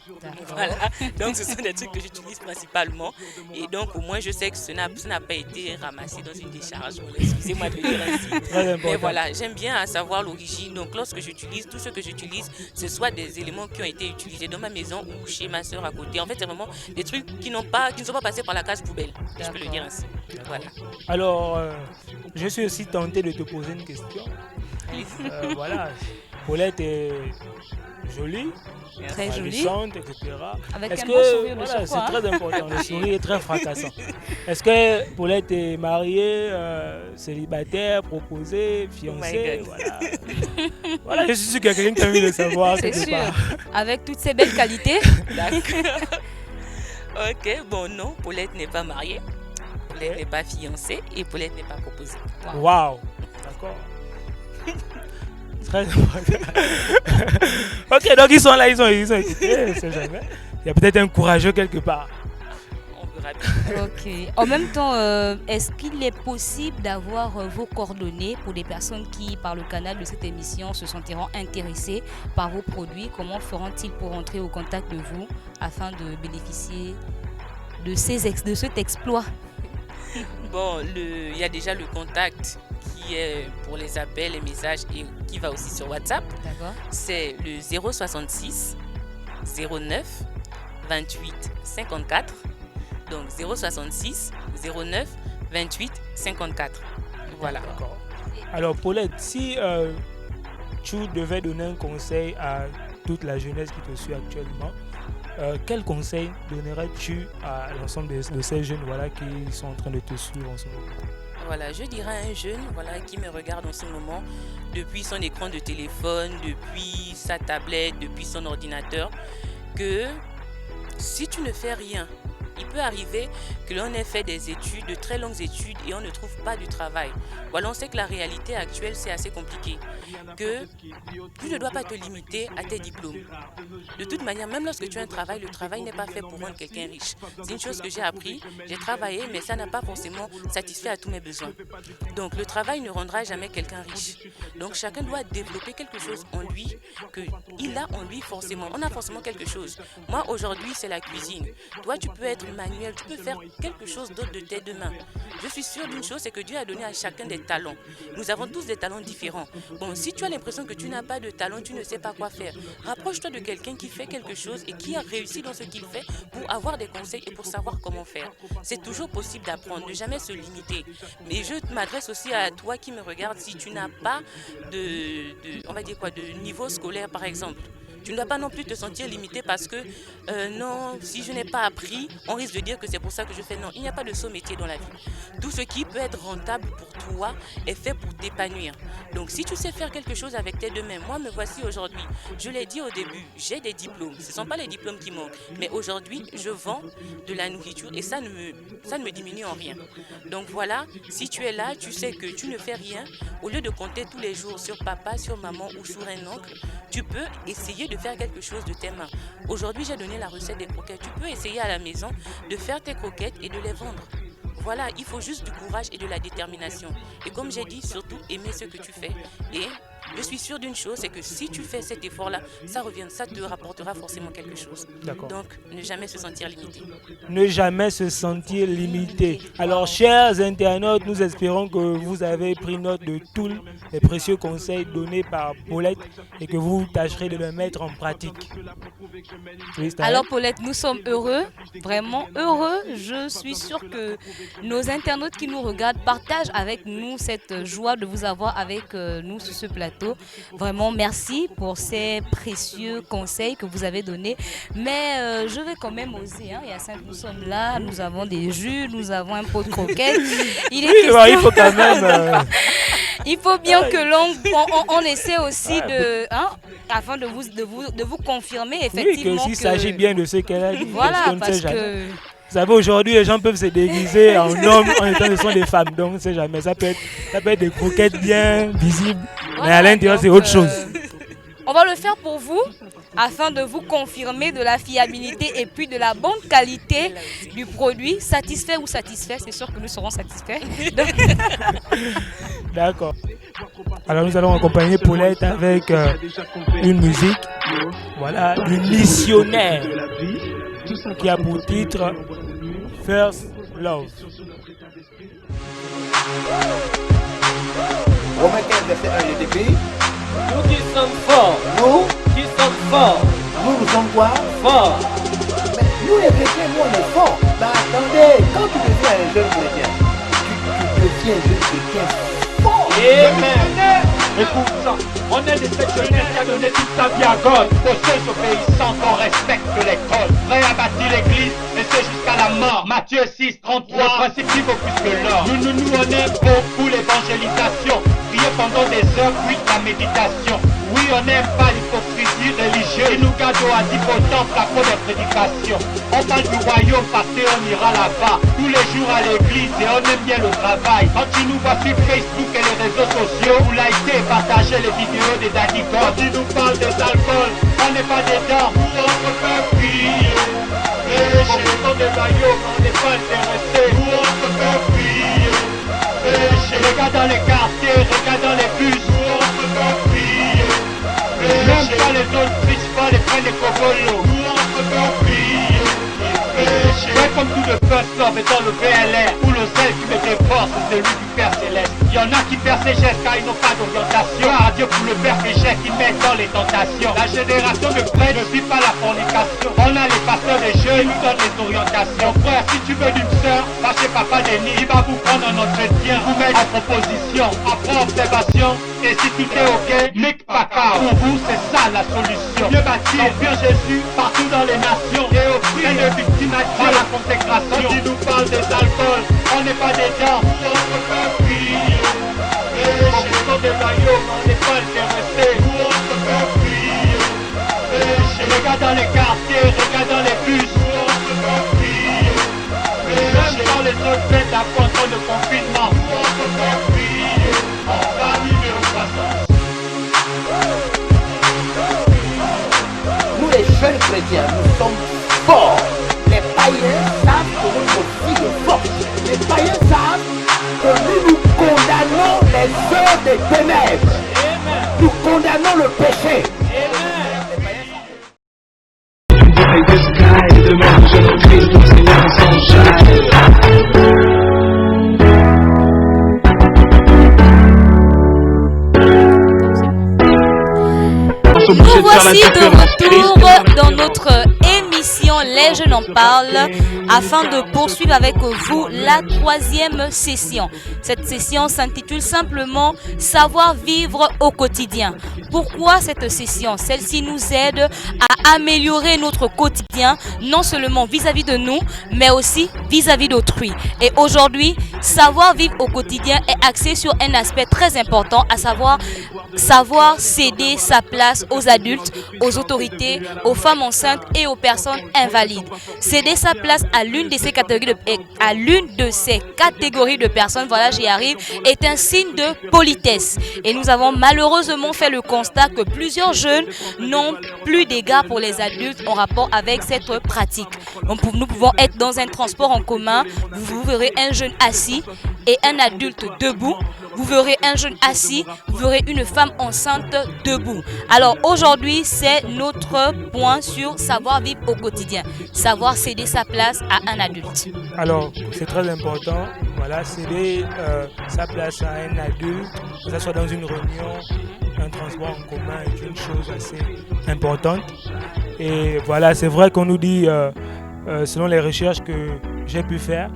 Voilà. Donc ce sont des trucs que j'utilise principalement. Et donc au moins je sais que ça n'a pas été ramassé dans une décharge. Voilà, excusez-moi de le dire ainsi. Très important. Mais voilà, j'aime bien savoir l'origine. Donc lorsque j'utilise, tout ce que j'utilise, ce soit des éléments qui ont été utilisés dans ma maison ou chez ma soeur à côté. En fait, c'est vraiment des trucs qui ne sont pas passés par la case poubelle. Je peux le dire ainsi. Voilà. Alors, je suis aussi tenté de te poser une question. Voilà, Paulette est jolie, Très jolie. ravissante, etc. Avec Est-ce un que bon sourire de voilà, chaque fois, c'est très important, le sourire est très fracassant. Est-ce que Paulette est mariée, célibataire, proposée, fiancée? God. Voilà. Voilà, je suis sûr qu'il y a quelqu'un qui a envie de savoir C'est quelque sûr. part. Avec toutes ces belles qualités. D'accord. Ok, bon non, Paulette n'est pas mariée, Paulette n'est pas fiancée et Paulette n'est pas proposée. Waouh, d'accord. Très important. Ok, donc ils sont là, ils ont écouté, c'est jamais. Il y a peut-être un courageux quelque part. On verra bien. Ok. En même temps, est-ce qu'il est possible d'avoir vos coordonnées pour des personnes qui, par le canal de cette émission, se sentiront intéressées par vos produits? Comment feront-ils pour entrer au contact de vous afin de bénéficier de cet exploit? Bon, il y a déjà le contact qui est pour les appels, les messages et qui va aussi sur WhatsApp. D'accord. C'est le 066 09 28 54. Donc 066 09 28 54. Voilà. D'accord. Alors Paulette, si tu devais donner un conseil à toute la jeunesse qui te suit actuellement, quel conseil donnerais-tu à l'ensemble de ces jeunes qui sont en train de te suivre en ce moment? Voilà, je dirais à un jeune qui me regarde en ce moment, depuis son écran de téléphone, depuis sa tablette, depuis son ordinateur, que si tu ne fais rien, il peut arriver que l'on ait fait des études, de très longues études, et on ne trouve pas du travail. Voilà, on sait que la réalité actuelle, c'est assez compliqué. Que tu ne dois pas te limiter à tes diplômes. De toute manière, même lorsque tu as un travail, le travail n'est pas fait pour rendre quelqu'un riche. C'est une chose que j'ai appris, j'ai travaillé, mais ça n'a pas forcément satisfait à tous mes besoins. Donc le travail ne rendra jamais quelqu'un riche. Donc chacun doit développer quelque chose en lui, qu'il a en lui forcément. On a forcément quelque chose. Moi, aujourd'hui, c'est la cuisine. Toi, tu peux être manuel, tu peux faire quelque chose d'autre de tes deux mains. Je suis sûre d'une chose, c'est que Dieu a donné à chacun des talents. Nous avons tous des talents différents. Bon, si tu as l'impression que tu n'as pas de talent, tu ne sais pas quoi faire, rapproche-toi de quelqu'un qui fait quelque chose et qui a réussi dans ce qu'il fait pour avoir des conseils et pour savoir comment faire. C'est toujours possible d'apprendre, ne jamais se limiter. Mais je m'adresse aussi à toi qui me regarde, si tu n'as pas de niveau scolaire par exemple. Tu ne dois pas non plus te sentir limité parce que non, si je n'ai pas appris, on risque de dire que c'est pour ça que je fais. Non, il n'y a pas de saut métier dans la vie. Tout ce qui peut être rentable pour toi est fait pour t'épanouir. Donc si tu sais faire quelque chose avec tes deux mains, moi me voici aujourd'hui. Je l'ai dit au début, j'ai des diplômes. Ce ne sont pas les diplômes qui manquent. Mais aujourd'hui, je vends de la nourriture et ça ne me diminue en rien. Donc voilà, si tu es là, tu sais que tu ne fais rien. Au lieu de compter tous les jours sur papa, sur maman ou sur un oncle, tu peux essayer de de faire quelque chose de tes mains. Aujourd'hui, j'ai donné la recette des croquettes. Tu peux essayer à la maison de faire tes croquettes et de les vendre. Voilà, il faut juste du courage et de la détermination. Et comme j'ai dit, surtout aimer ce que tu fais. Et je suis sûre d'une chose, c'est que si tu fais cet effort-là, ça te rapportera forcément quelque chose. D'accord. Donc, ne jamais se sentir limité. Ne jamais se sentir limité. Alors, chers internautes, nous espérons que vous avez pris note de tous les précieux conseils donnés par Paulette et que vous tâcherez de les mettre en pratique. Oui, alors, Paulette, nous sommes heureux, vraiment heureux. Je suis sûre que nos internautes qui nous regardent partagent avec nous cette joie de vous avoir avec nous sur ce plateau. Vraiment, merci pour ces précieux conseils que vous avez donnés. Mais je vais quand même oser. Hein. Nous sommes là, nous avons des jus, nous avons un pot de croquettes. Il faut quand même... Il faut bien que on essaie aussi afin de vous confirmer effectivement que s'il s'agit bien de ce qu'elle a dit. Voilà, parce que... Vous savez, aujourd'hui, les gens peuvent se déguiser en hommes en étant ce sont des femmes. Donc, on ne sait jamais. Ça peut être des croquettes bien visibles. Voilà, mais à l'intérieur, c'est autre chose. On va le faire pour vous, afin de vous confirmer de la fiabilité et puis de la bonne qualité du produit. Satisfait ou satisfait, c'est sûr que nous serons satisfaits. D'accord. Alors, nous allons accompagner Paulette avec une musique. Voilà, du missionnaire qui a pour titre First Love. Romains 15, verset 1, il est écrit: nous qui sommes forts, nous sommes quoi? Forts. Mais nous les chrétiens, nous on est forts. Mais attendez, quand tu deviens un jeune chrétien, tu deviens un jeune chrétien fort. Amen. Écoute ça, on est des sectionnaires qui a donné toute sa vie à God. Pour ceux obéissants qu'on respecte l'école. Prêt à bâtir l'église, et c'est jusqu'à la mort. Matthieu 6, 33, le principe qui vaut plus que l'or. Nous on aime beaucoup l'évangélisation. Prier pendant des heures, puis la méditation. Oui, on n'aime pas l'hypocrisie religieuse. Et nous gardons à 10% la peau des prédications. On parle du royaume parce qu'on ira là-bas. Tous les jours à l'église et on aime bien le travail. Quand tu nous vois sur Facebook et les réseaux sociaux, vous likez et partagez les vidéos des Daddy God. Quand tu nous parles des alcools, on n'est pas dedans. On peut prier. Péché, dans des royaumes, on n'est pas intéressé. On peut prier. Péché, regarde dans les quartiers, regarde dans les bus. On peut prier. Même quand les autres trichent pas, les prennent les cocolos. On peut prier. Péché, comme tout le first love est dans le VLR. Où le zèle qui me déforce, c'est celui du Père Céleste. Il y en a qui perdent ses gestes car ils n'ont pas d'orientation. Gloire à Dieu pour le père péché qui met dans les tentations. La génération de près ne vit pas la fornication. On a les pasteurs des jeux, ils nous donnent les orientations. Frère, si tu veux d'une sœur, va chez Papa Denis. Il va vous prendre un entretien, vous mettre en proposition. Après observation, et si tout est ok, Nick Paca. Pour vous, c'est ça la solution. Dieu bâtir, bien Jésus, partout dans les nations. Et au prix de victimation, la consécration. Quand il nous parle des alcools, on n'est pas des gens. On peut prier. Dans des royaumes, on n'est pas intéressé. On peut prier. Regarde dans les quartiers, regarde dans les bus. On peut prier. Même quand les autres fêtent la pendant le confinement. On peut prier. En famille et en croissance. Nous les jeunes chrétiens, nous sommes forts. Les païens savent que notre vie est forte. Les païens savent que nous condamnons les œuvres des ténèbres. Nous condamnons le péché. Une bouteille de sky, et demain je l'autorise pour Seigneur sans shine. Nous voici de retour dans notre émission Les Jeunes en parlent afin de poursuivre avec vous la 3e session. Cette session s'intitule simplement Savoir vivre au quotidien. Pourquoi cette session? Celle-ci nous aide à améliorer notre quotidien, non seulement vis-à-vis de nous, mais aussi vis-à-vis d'autrui. Et aujourd'hui, savoir vivre au quotidien est axé sur un aspect très important, à savoir céder sa place aux adultes adultes, aux autorités, aux femmes enceintes et aux personnes invalides. Céder sa place à l'une de ces catégories de personnes, voilà, j'y arrive, est un signe de politesse. Et nous avons malheureusement fait le constat que plusieurs jeunes n'ont plus d'égard pour les adultes en rapport avec cette pratique. Donc, nous pouvons être dans un transport en commun, vous verrez un jeune assis et un adulte debout. Vous verrez un jeune assis, vous verrez une femme enceinte debout. Alors aujourd'hui, c'est notre point sur savoir vivre au quotidien, savoir céder sa place à un adulte. Alors, c'est très important, voilà, céder sa place à un adulte, que ce soit dans une réunion, un transport en commun est une chose assez importante. Et voilà, c'est vrai qu'on nous dit, selon les recherches que j'ai pu faire,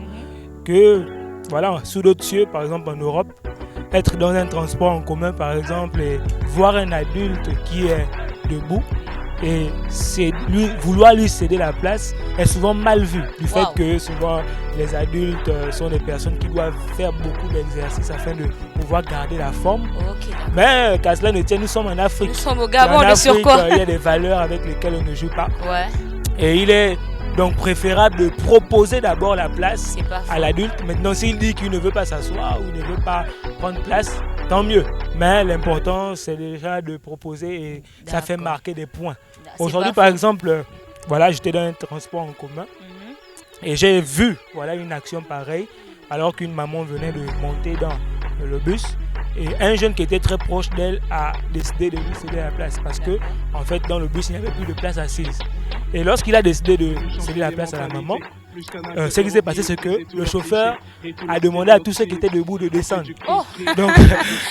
que voilà, sous d'autres cieux, par exemple en Europe, être dans un transport en commun, par exemple, et voir un adulte qui est debout et vouloir lui céder la place est souvent mal vu, du fait que souvent les adultes sont des personnes qui doivent faire beaucoup d'exercices afin de pouvoir garder la forme. Mais qu'à cela ne tienne, nous sommes en Afrique. Nous sommes au Gabon, on est sur quoi? Il y a des valeurs avec lesquelles on ne joue pas. Ouais. Et il est donc préférable de proposer d'abord la place à l'adulte. Maintenant, s'il dit qu'il ne veut pas s'asseoir ou ne veut pas prendre place, tant mieux. Mais l'important, c'est déjà de proposer et ça fait marquer des points. Aujourd'hui, par exemple, voilà, j'étais dans un transport en commun et j'ai vu une action pareille alors qu'une maman venait de monter dans le bus. Et un jeune qui était très proche d'elle a décidé de lui céder la place parce que, en fait, dans le bus, il n'y avait plus de place assise. Et lorsqu'il a décidé de céder la place à la maman, ce qui s'est passé, c'est que le chauffeur a demandé à tous ceux qui étaient debout de descendre. Donc,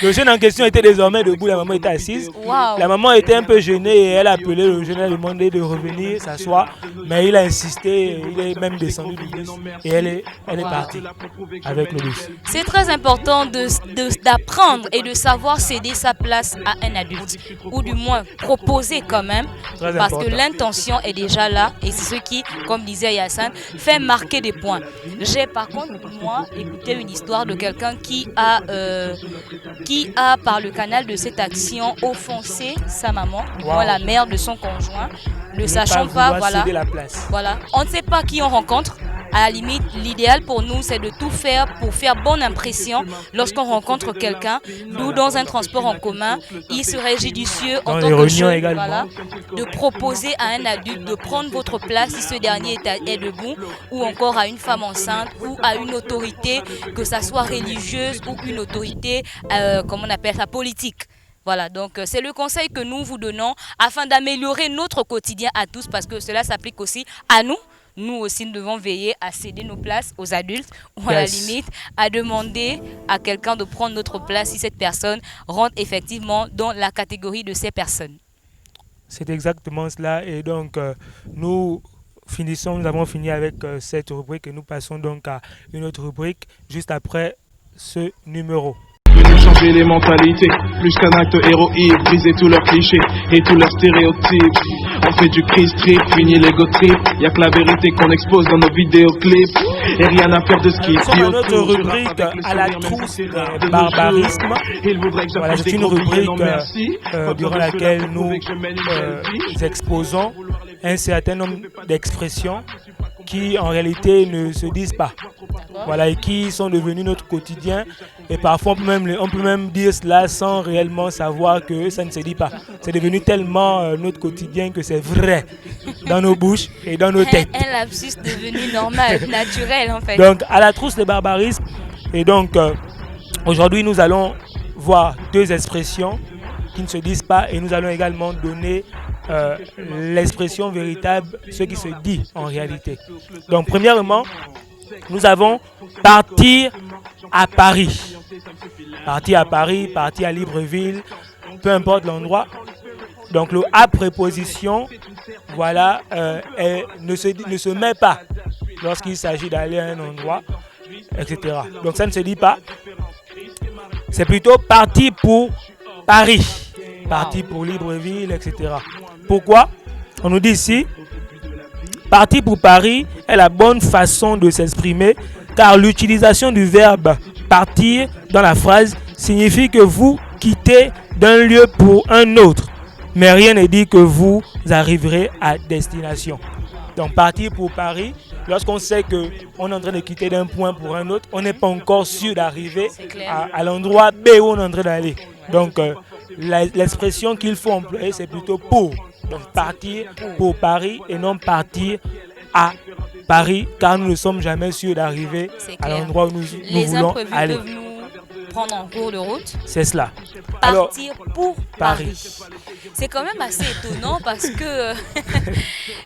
le jeune en question était désormais debout, la maman était assise. La maman était un peu gênée et elle a appelé le jeune, elle a demandé de revenir s'asseoir. Mais il a insisté, il est même descendu du bus et elle est partie avec le bus. C'est très important d'apprendre et de savoir céder sa place à un adulte, ou du moins proposer quand même, parce que l'intention est déjà là et c'est ce qui, comme disait Yassine, fait marquer des points. J'ai par contre, moi, écouté une histoire de quelqu'un qui a, par le canal de cette action, offensé sa maman, la mère de son conjoint, ne sachant pas, voilà. On ne sait pas qui on rencontre. À la limite, l'idéal pour nous, c'est de tout faire pour faire bonne impression lorsqu'on rencontre quelqu'un. Nous, dans un transport en commun, il serait judicieux en tant que jeune, de proposer à un adulte de prendre votre place si ce dernier est debout, ou encore à une femme enceinte, ou à une autorité, que ça soit religieuse ou une autorité, comment on appelle ça, politique. Voilà, donc c'est le conseil que nous vous donnons afin d'améliorer notre quotidien à tous, parce que cela s'applique aussi à nous. Nous aussi, nous devons veiller à céder nos places aux adultes ou à la limite à demander à quelqu'un de prendre notre place si cette personne rentre effectivement dans la catégorie de ces personnes. C'est exactement cela. Et donc, nous avons fini avec cette rubrique et nous passons donc à une autre rubrique juste après ce numéro. Venez changer les mentalités, plus qu'un acte héroïque, briser tous leurs clichés et tous leurs stéréotypes. On fait du Chris trip, fini l'ego trip. Y'a que la vérité qu'on expose dans nos vidéoclips. Et rien à faire de ce qui est dit autour. Notre rubrique à la trousse de barbarisme. Voilà, c'est une rubrique durant laquelle nous exposons un certain nombre d'expressions qui en réalité ne se disent pas. Voilà, et qui sont devenus notre quotidien. Et parfois on peut même dire cela sans réellement savoir que ça ne se dit pas. C'est devenu tellement notre quotidien que c'est vrai dans nos bouches et dans nos têtes. Un lapsus devenu normal, naturel en fait. Donc à la trousse des barbarismes. Et donc aujourd'hui nous allons voir deux expressions qui ne se disent pas et nous allons également donner l'expression véritable, ce qui se dit en réalité. Donc premièrement, nous avons partir à Paris. Partir à Paris, partir à Libreville, peu importe l'endroit. Donc le à préposition, voilà, ne se met pas lorsqu'il s'agit d'aller à un endroit, etc. Donc ça ne se dit pas. C'est plutôt partir pour Paris, partir pour Libreville, etc. Pourquoi? On nous dit ici, partir pour Paris est la bonne façon de s'exprimer, car l'utilisation du verbe partir dans la phrase signifie que vous quittez d'un lieu pour un autre. mais rien ne dit que vous arriverez à destination. Donc partir pour Paris, lorsqu'on sait qu'on est en train de quitter d'un point pour un autre, on n'est pas encore sûr d'arriver à l'endroit B où on est en train d'aller. Donc l'expression qu'il faut employer, c'est plutôt pour. Donc partir pour Paris et non partir à Paris, car nous ne sommes jamais sûrs d'arriver à l'endroit où nous voulons aller. Peuvent nous prendre en cours de route. C'est cela. Partir pour Paris. C'est quand même assez étonnant parce que,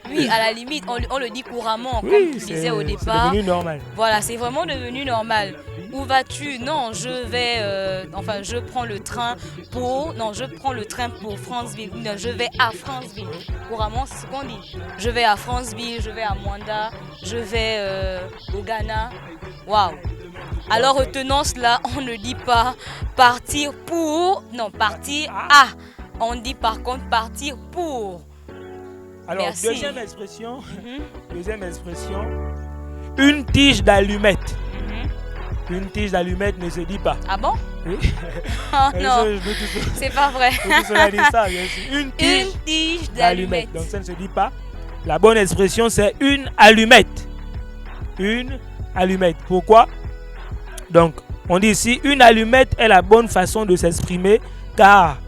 oui, à la limite, on le dit couramment, comme tu disais au départ. C'est devenu normal. Voilà, c'est vraiment devenu normal. Où vas-tu? Non, je prends le train pour... Non, je prends le train pour Franceville. Non, je vais à Franceville. Couramment, c'est ce qu'on dit. Je vais à Franceville, je vais à Mwanda, je vais au Ghana. Waouh! Alors retenons cela, on ne dit pas partir pour, non, partir à. On dit par contre partir pour. Alors, merci. Deuxième expression, une tige d'allumette. Une tige d'allumette ne se dit pas. Ah bon? Oui. Oh non, c'est pas vrai. Une tige d'allumette. Donc ça ne se dit pas. La bonne expression, c'est une allumette. Une allumette. Pourquoi? Donc, on dit ici, une allumette est la bonne façon de s'exprimer, car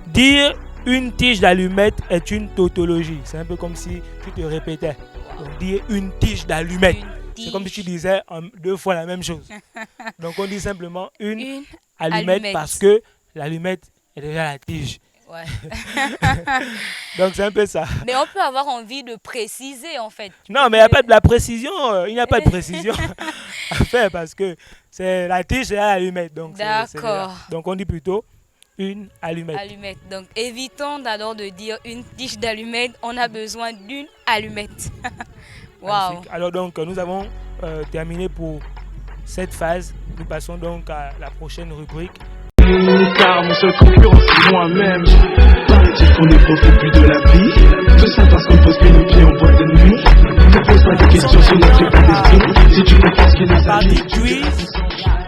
dire une tige d'allumette est une tautologie. C'est un peu comme si tu te répétais. Donc, dire une tige d'allumette, c'est comme si tu disais deux fois la même chose. Donc, on dit simplement une allumette parce que l'allumette est déjà la tige. Ouais. Donc c'est un peu ça. Mais on peut avoir envie de préciser en fait. Non, mais il n'y a pas de la précision. Il n'y a pas de précision à faire parce que c'est la tige et l'allumette. Donc d'accord. Donc on dit plutôt une allumette. Allumette. Donc évitons d'abord de dire une tige d'allumette. On a besoin d'une allumette. Waouh. Alors donc nous avons terminé pour cette phase. Nous passons donc à la prochaine rubrique. Car mon seul concurrent c'est moi-même. Paraît-il qu'on ne profite plus de la vie. Tout ça parce qu'on pose plus les pieds en boîte de nuit. Ne pose pas de questions sur notre état d'esprit. Si tu comprends ce qu'il nous partie quiz,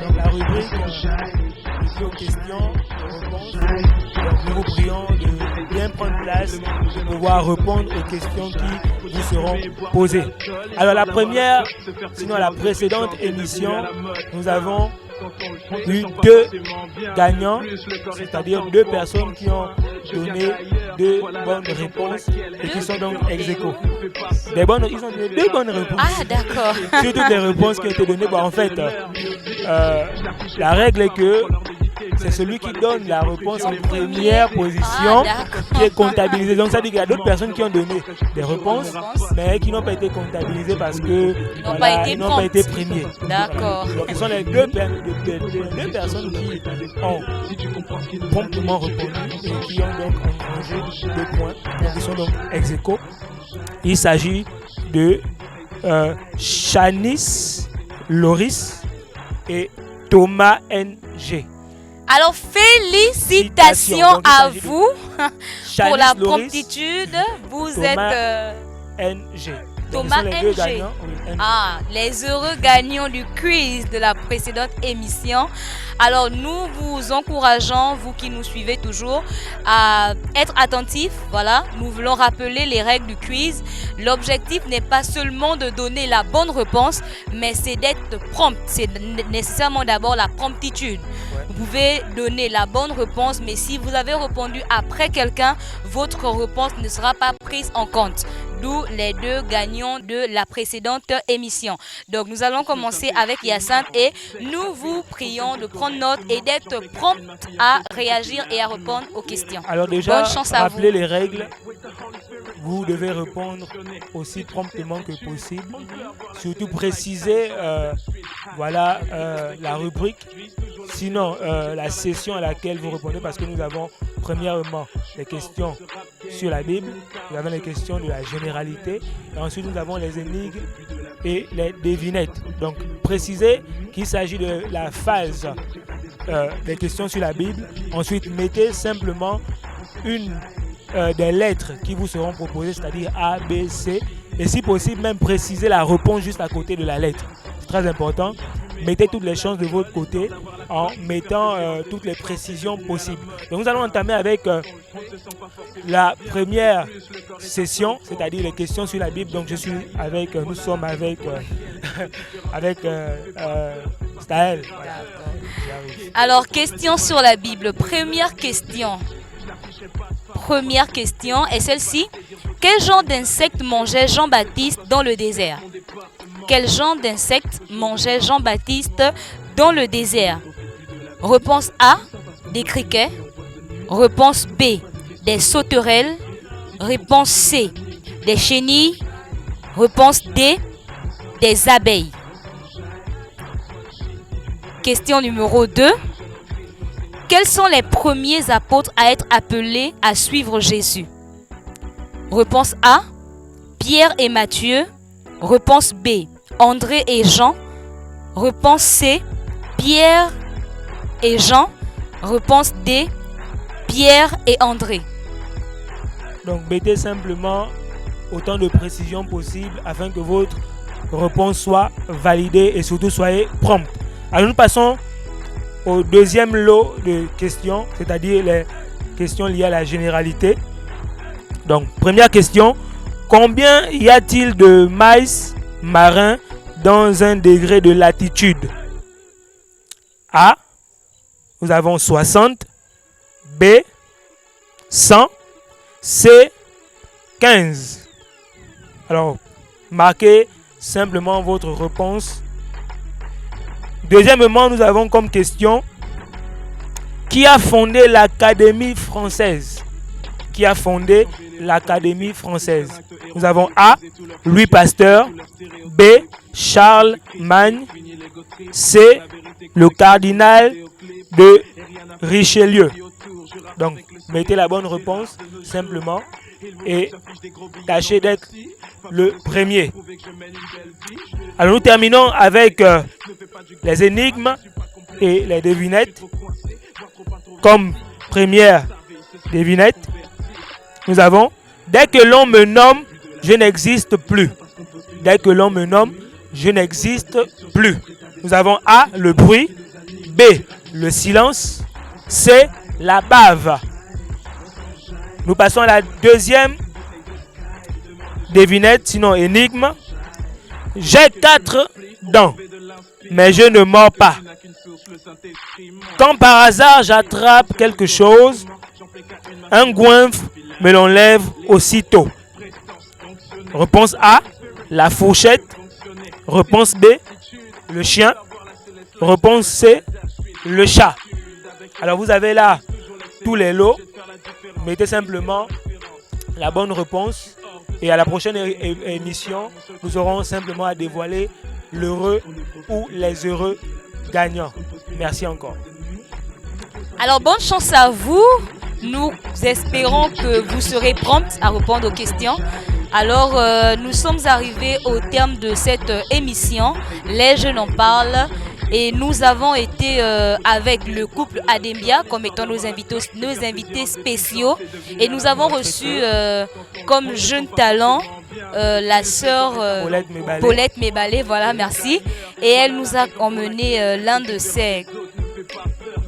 donc la rubrique ici aux questions et réponses. Donc nous vous prions de bien prendre place, de pouvoir répondre aux questions qui vous seront posées. Alors la première, sinon la précédente émission, nous avons eu deux gagnants, c'est-à-dire deux personnes qui ont donné deux bonnes réponses et qui sont donc ex aequo. Ils ont donné deux bonnes réponses. Ah d'accord. Sur toutes les réponses qui ont été données, en fait, la règle est que c'est celui qui donne la réponse en première position qui est comptabilisé. Donc ça dit qu'il y a d'autres personnes qui ont donné des réponses mais qui n'ont pas été comptabilisées parce que ils n'ont pas été premiers. D'accord. Donc ce sont les deux personnes qui ont promptement répondu et qui ont donc engrangé 2 points. Donc ils sont donc ex aequo. Il s'agit de Shanice Loris et Thomas NG. Alors, félicitations à vous pour la promptitude. Vous êtes NG. Thomas NG. NG. Ah, les heureux gagnants du quiz de la précédente émission. Alors, nous vous encourageons, vous qui nous suivez toujours, à être attentifs. Voilà, nous voulons rappeler les règles du quiz. L'objectif n'est pas seulement de donner la bonne réponse, mais c'est d'être prompt. C'est nécessairement d'abord la promptitude. Vous pouvez donner la bonne réponse, mais si vous avez répondu après quelqu'un, votre réponse ne sera pas prise en compte. D'où les deux gagnants de la précédente émission. Donc nous allons commencer avec Hyacinthe et nous vous prions de prendre note et d'être prompt à réagir et à répondre aux questions. Alors déjà, bonne chance à vous. Rappelez les règles. Vous devez répondre aussi promptement que possible. Surtout préciser la rubrique. Sinon, la session à laquelle vous répondez, parce que nous avons premièrement les questions sur la Bible, nous avons les questions de la généralité, et ensuite nous avons les énigmes et les devinettes. Donc, précisez qu'il s'agit de la phase des questions sur la Bible. Ensuite, mettez simplement une des lettres qui vous seront proposées, c'est-à-dire A, B, C, et si possible, même préciser la réponse juste à côté de la lettre. C'est très important. mettez toutes les chances de votre côté en mettant toutes les précisions possibles. Donc nous allons entamer avec la première session, c'est-à-dire les questions sur la Bible. Donc nous sommes avec avec Staël. Voilà. Alors, question sur la Bible. Première question est celle-ci. Quel genre d'insectes mangeait Jean-Baptiste dans le désert? Quel genre d'insectes mangeait Jean-Baptiste dans le désert? Réponse A, des criquets. Réponse B, des sauterelles. Réponse C, des chenilles. Réponse D, des abeilles. Question numéro 2. Quels sont les premiers apôtres à être appelés à suivre Jésus? Réponse A, Pierre et Matthieu. Réponse B, André et Jean. Réponse C, Pierre et Jean. Réponse D, Pierre et André. Donc mettez simplement autant de précision possible afin que votre réponse soit validée et surtout soyez prompte. Alors nous passons au deuxième lot de questions, c'est-à-dire les questions liées à la généralité. Donc première question, combien y a-t-il de maïs marin dans un degré de latitude? A, nous avons 60, B, 100, C, 15. Alors, marquez simplement votre réponse. Deuxièmement, nous avons comme question, qui a fondé l'Académie française? Qui a fondé l'Académie française? Nous avons A, Louis Pasteur, B, Charlemagne, C, le cardinal de Richelieu. Donc, mettez la bonne réponse simplement et tâchez d'être le premier. Alors nous terminons avec les énigmes et les devinettes. Comme première devinette, nous avons « Dès que l'on me nomme, je n'existe plus. » Dès que l'on me nomme, je n'existe plus. Nous avons A, le bruit, B, le silence, C, la bave. Nous passons à la deuxième devinette, sinon énigme. J'ai 4 dents, mais je ne mords pas. Quand par hasard j'attrape quelque chose, un goinfre me l'enlève aussitôt. Réponse A, la fourchette. Réponse B, le chien. Réponse C, le chat. Alors vous avez là tous les lots. Mettez simplement la bonne réponse et à la prochaine émission, nous aurons simplement à dévoiler l'heureux ou les heureux gagnants. Merci encore. Alors bonne chance à vous. Nous espérons que vous serez promptes à répondre aux questions. Alors nous sommes arrivés au terme de cette émission. Les jeunes en parlent. Et nous avons été avec le couple Adembia comme étant nos invités spéciaux. Et nous avons reçu comme jeune talent la sœur Paulette Mébalé. Voilà, merci. Et elle nous a emmené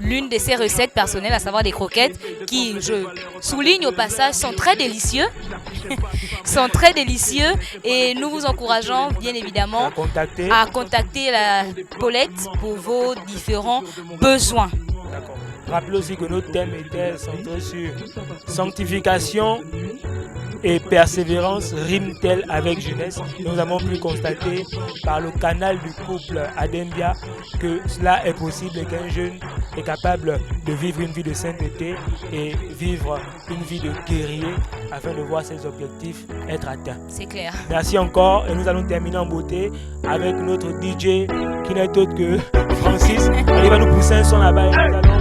l'une de ses recettes personnelles, à savoir des croquettes qui, je souligne au passage, sont très délicieux. Sont très délicieux et nous vous encourageons bien évidemment à contacter la Paulette pour vos différents besoins. D'accord. Rappelez aussi que notre thème était centré sur sanctification et persévérance rime-t-elle avec jeunesse. Nous avons pu constater par le canal du couple Adembia que cela est possible et qu'un jeune est capable de vivre une vie de sainteté et vivre une vie de guerrier afin de voir ses objectifs être atteints. C'est clair. Merci encore et nous allons terminer en beauté avec notre DJ qui n'est autre que Francis. Il va nous pousser un son là-bas et nous allons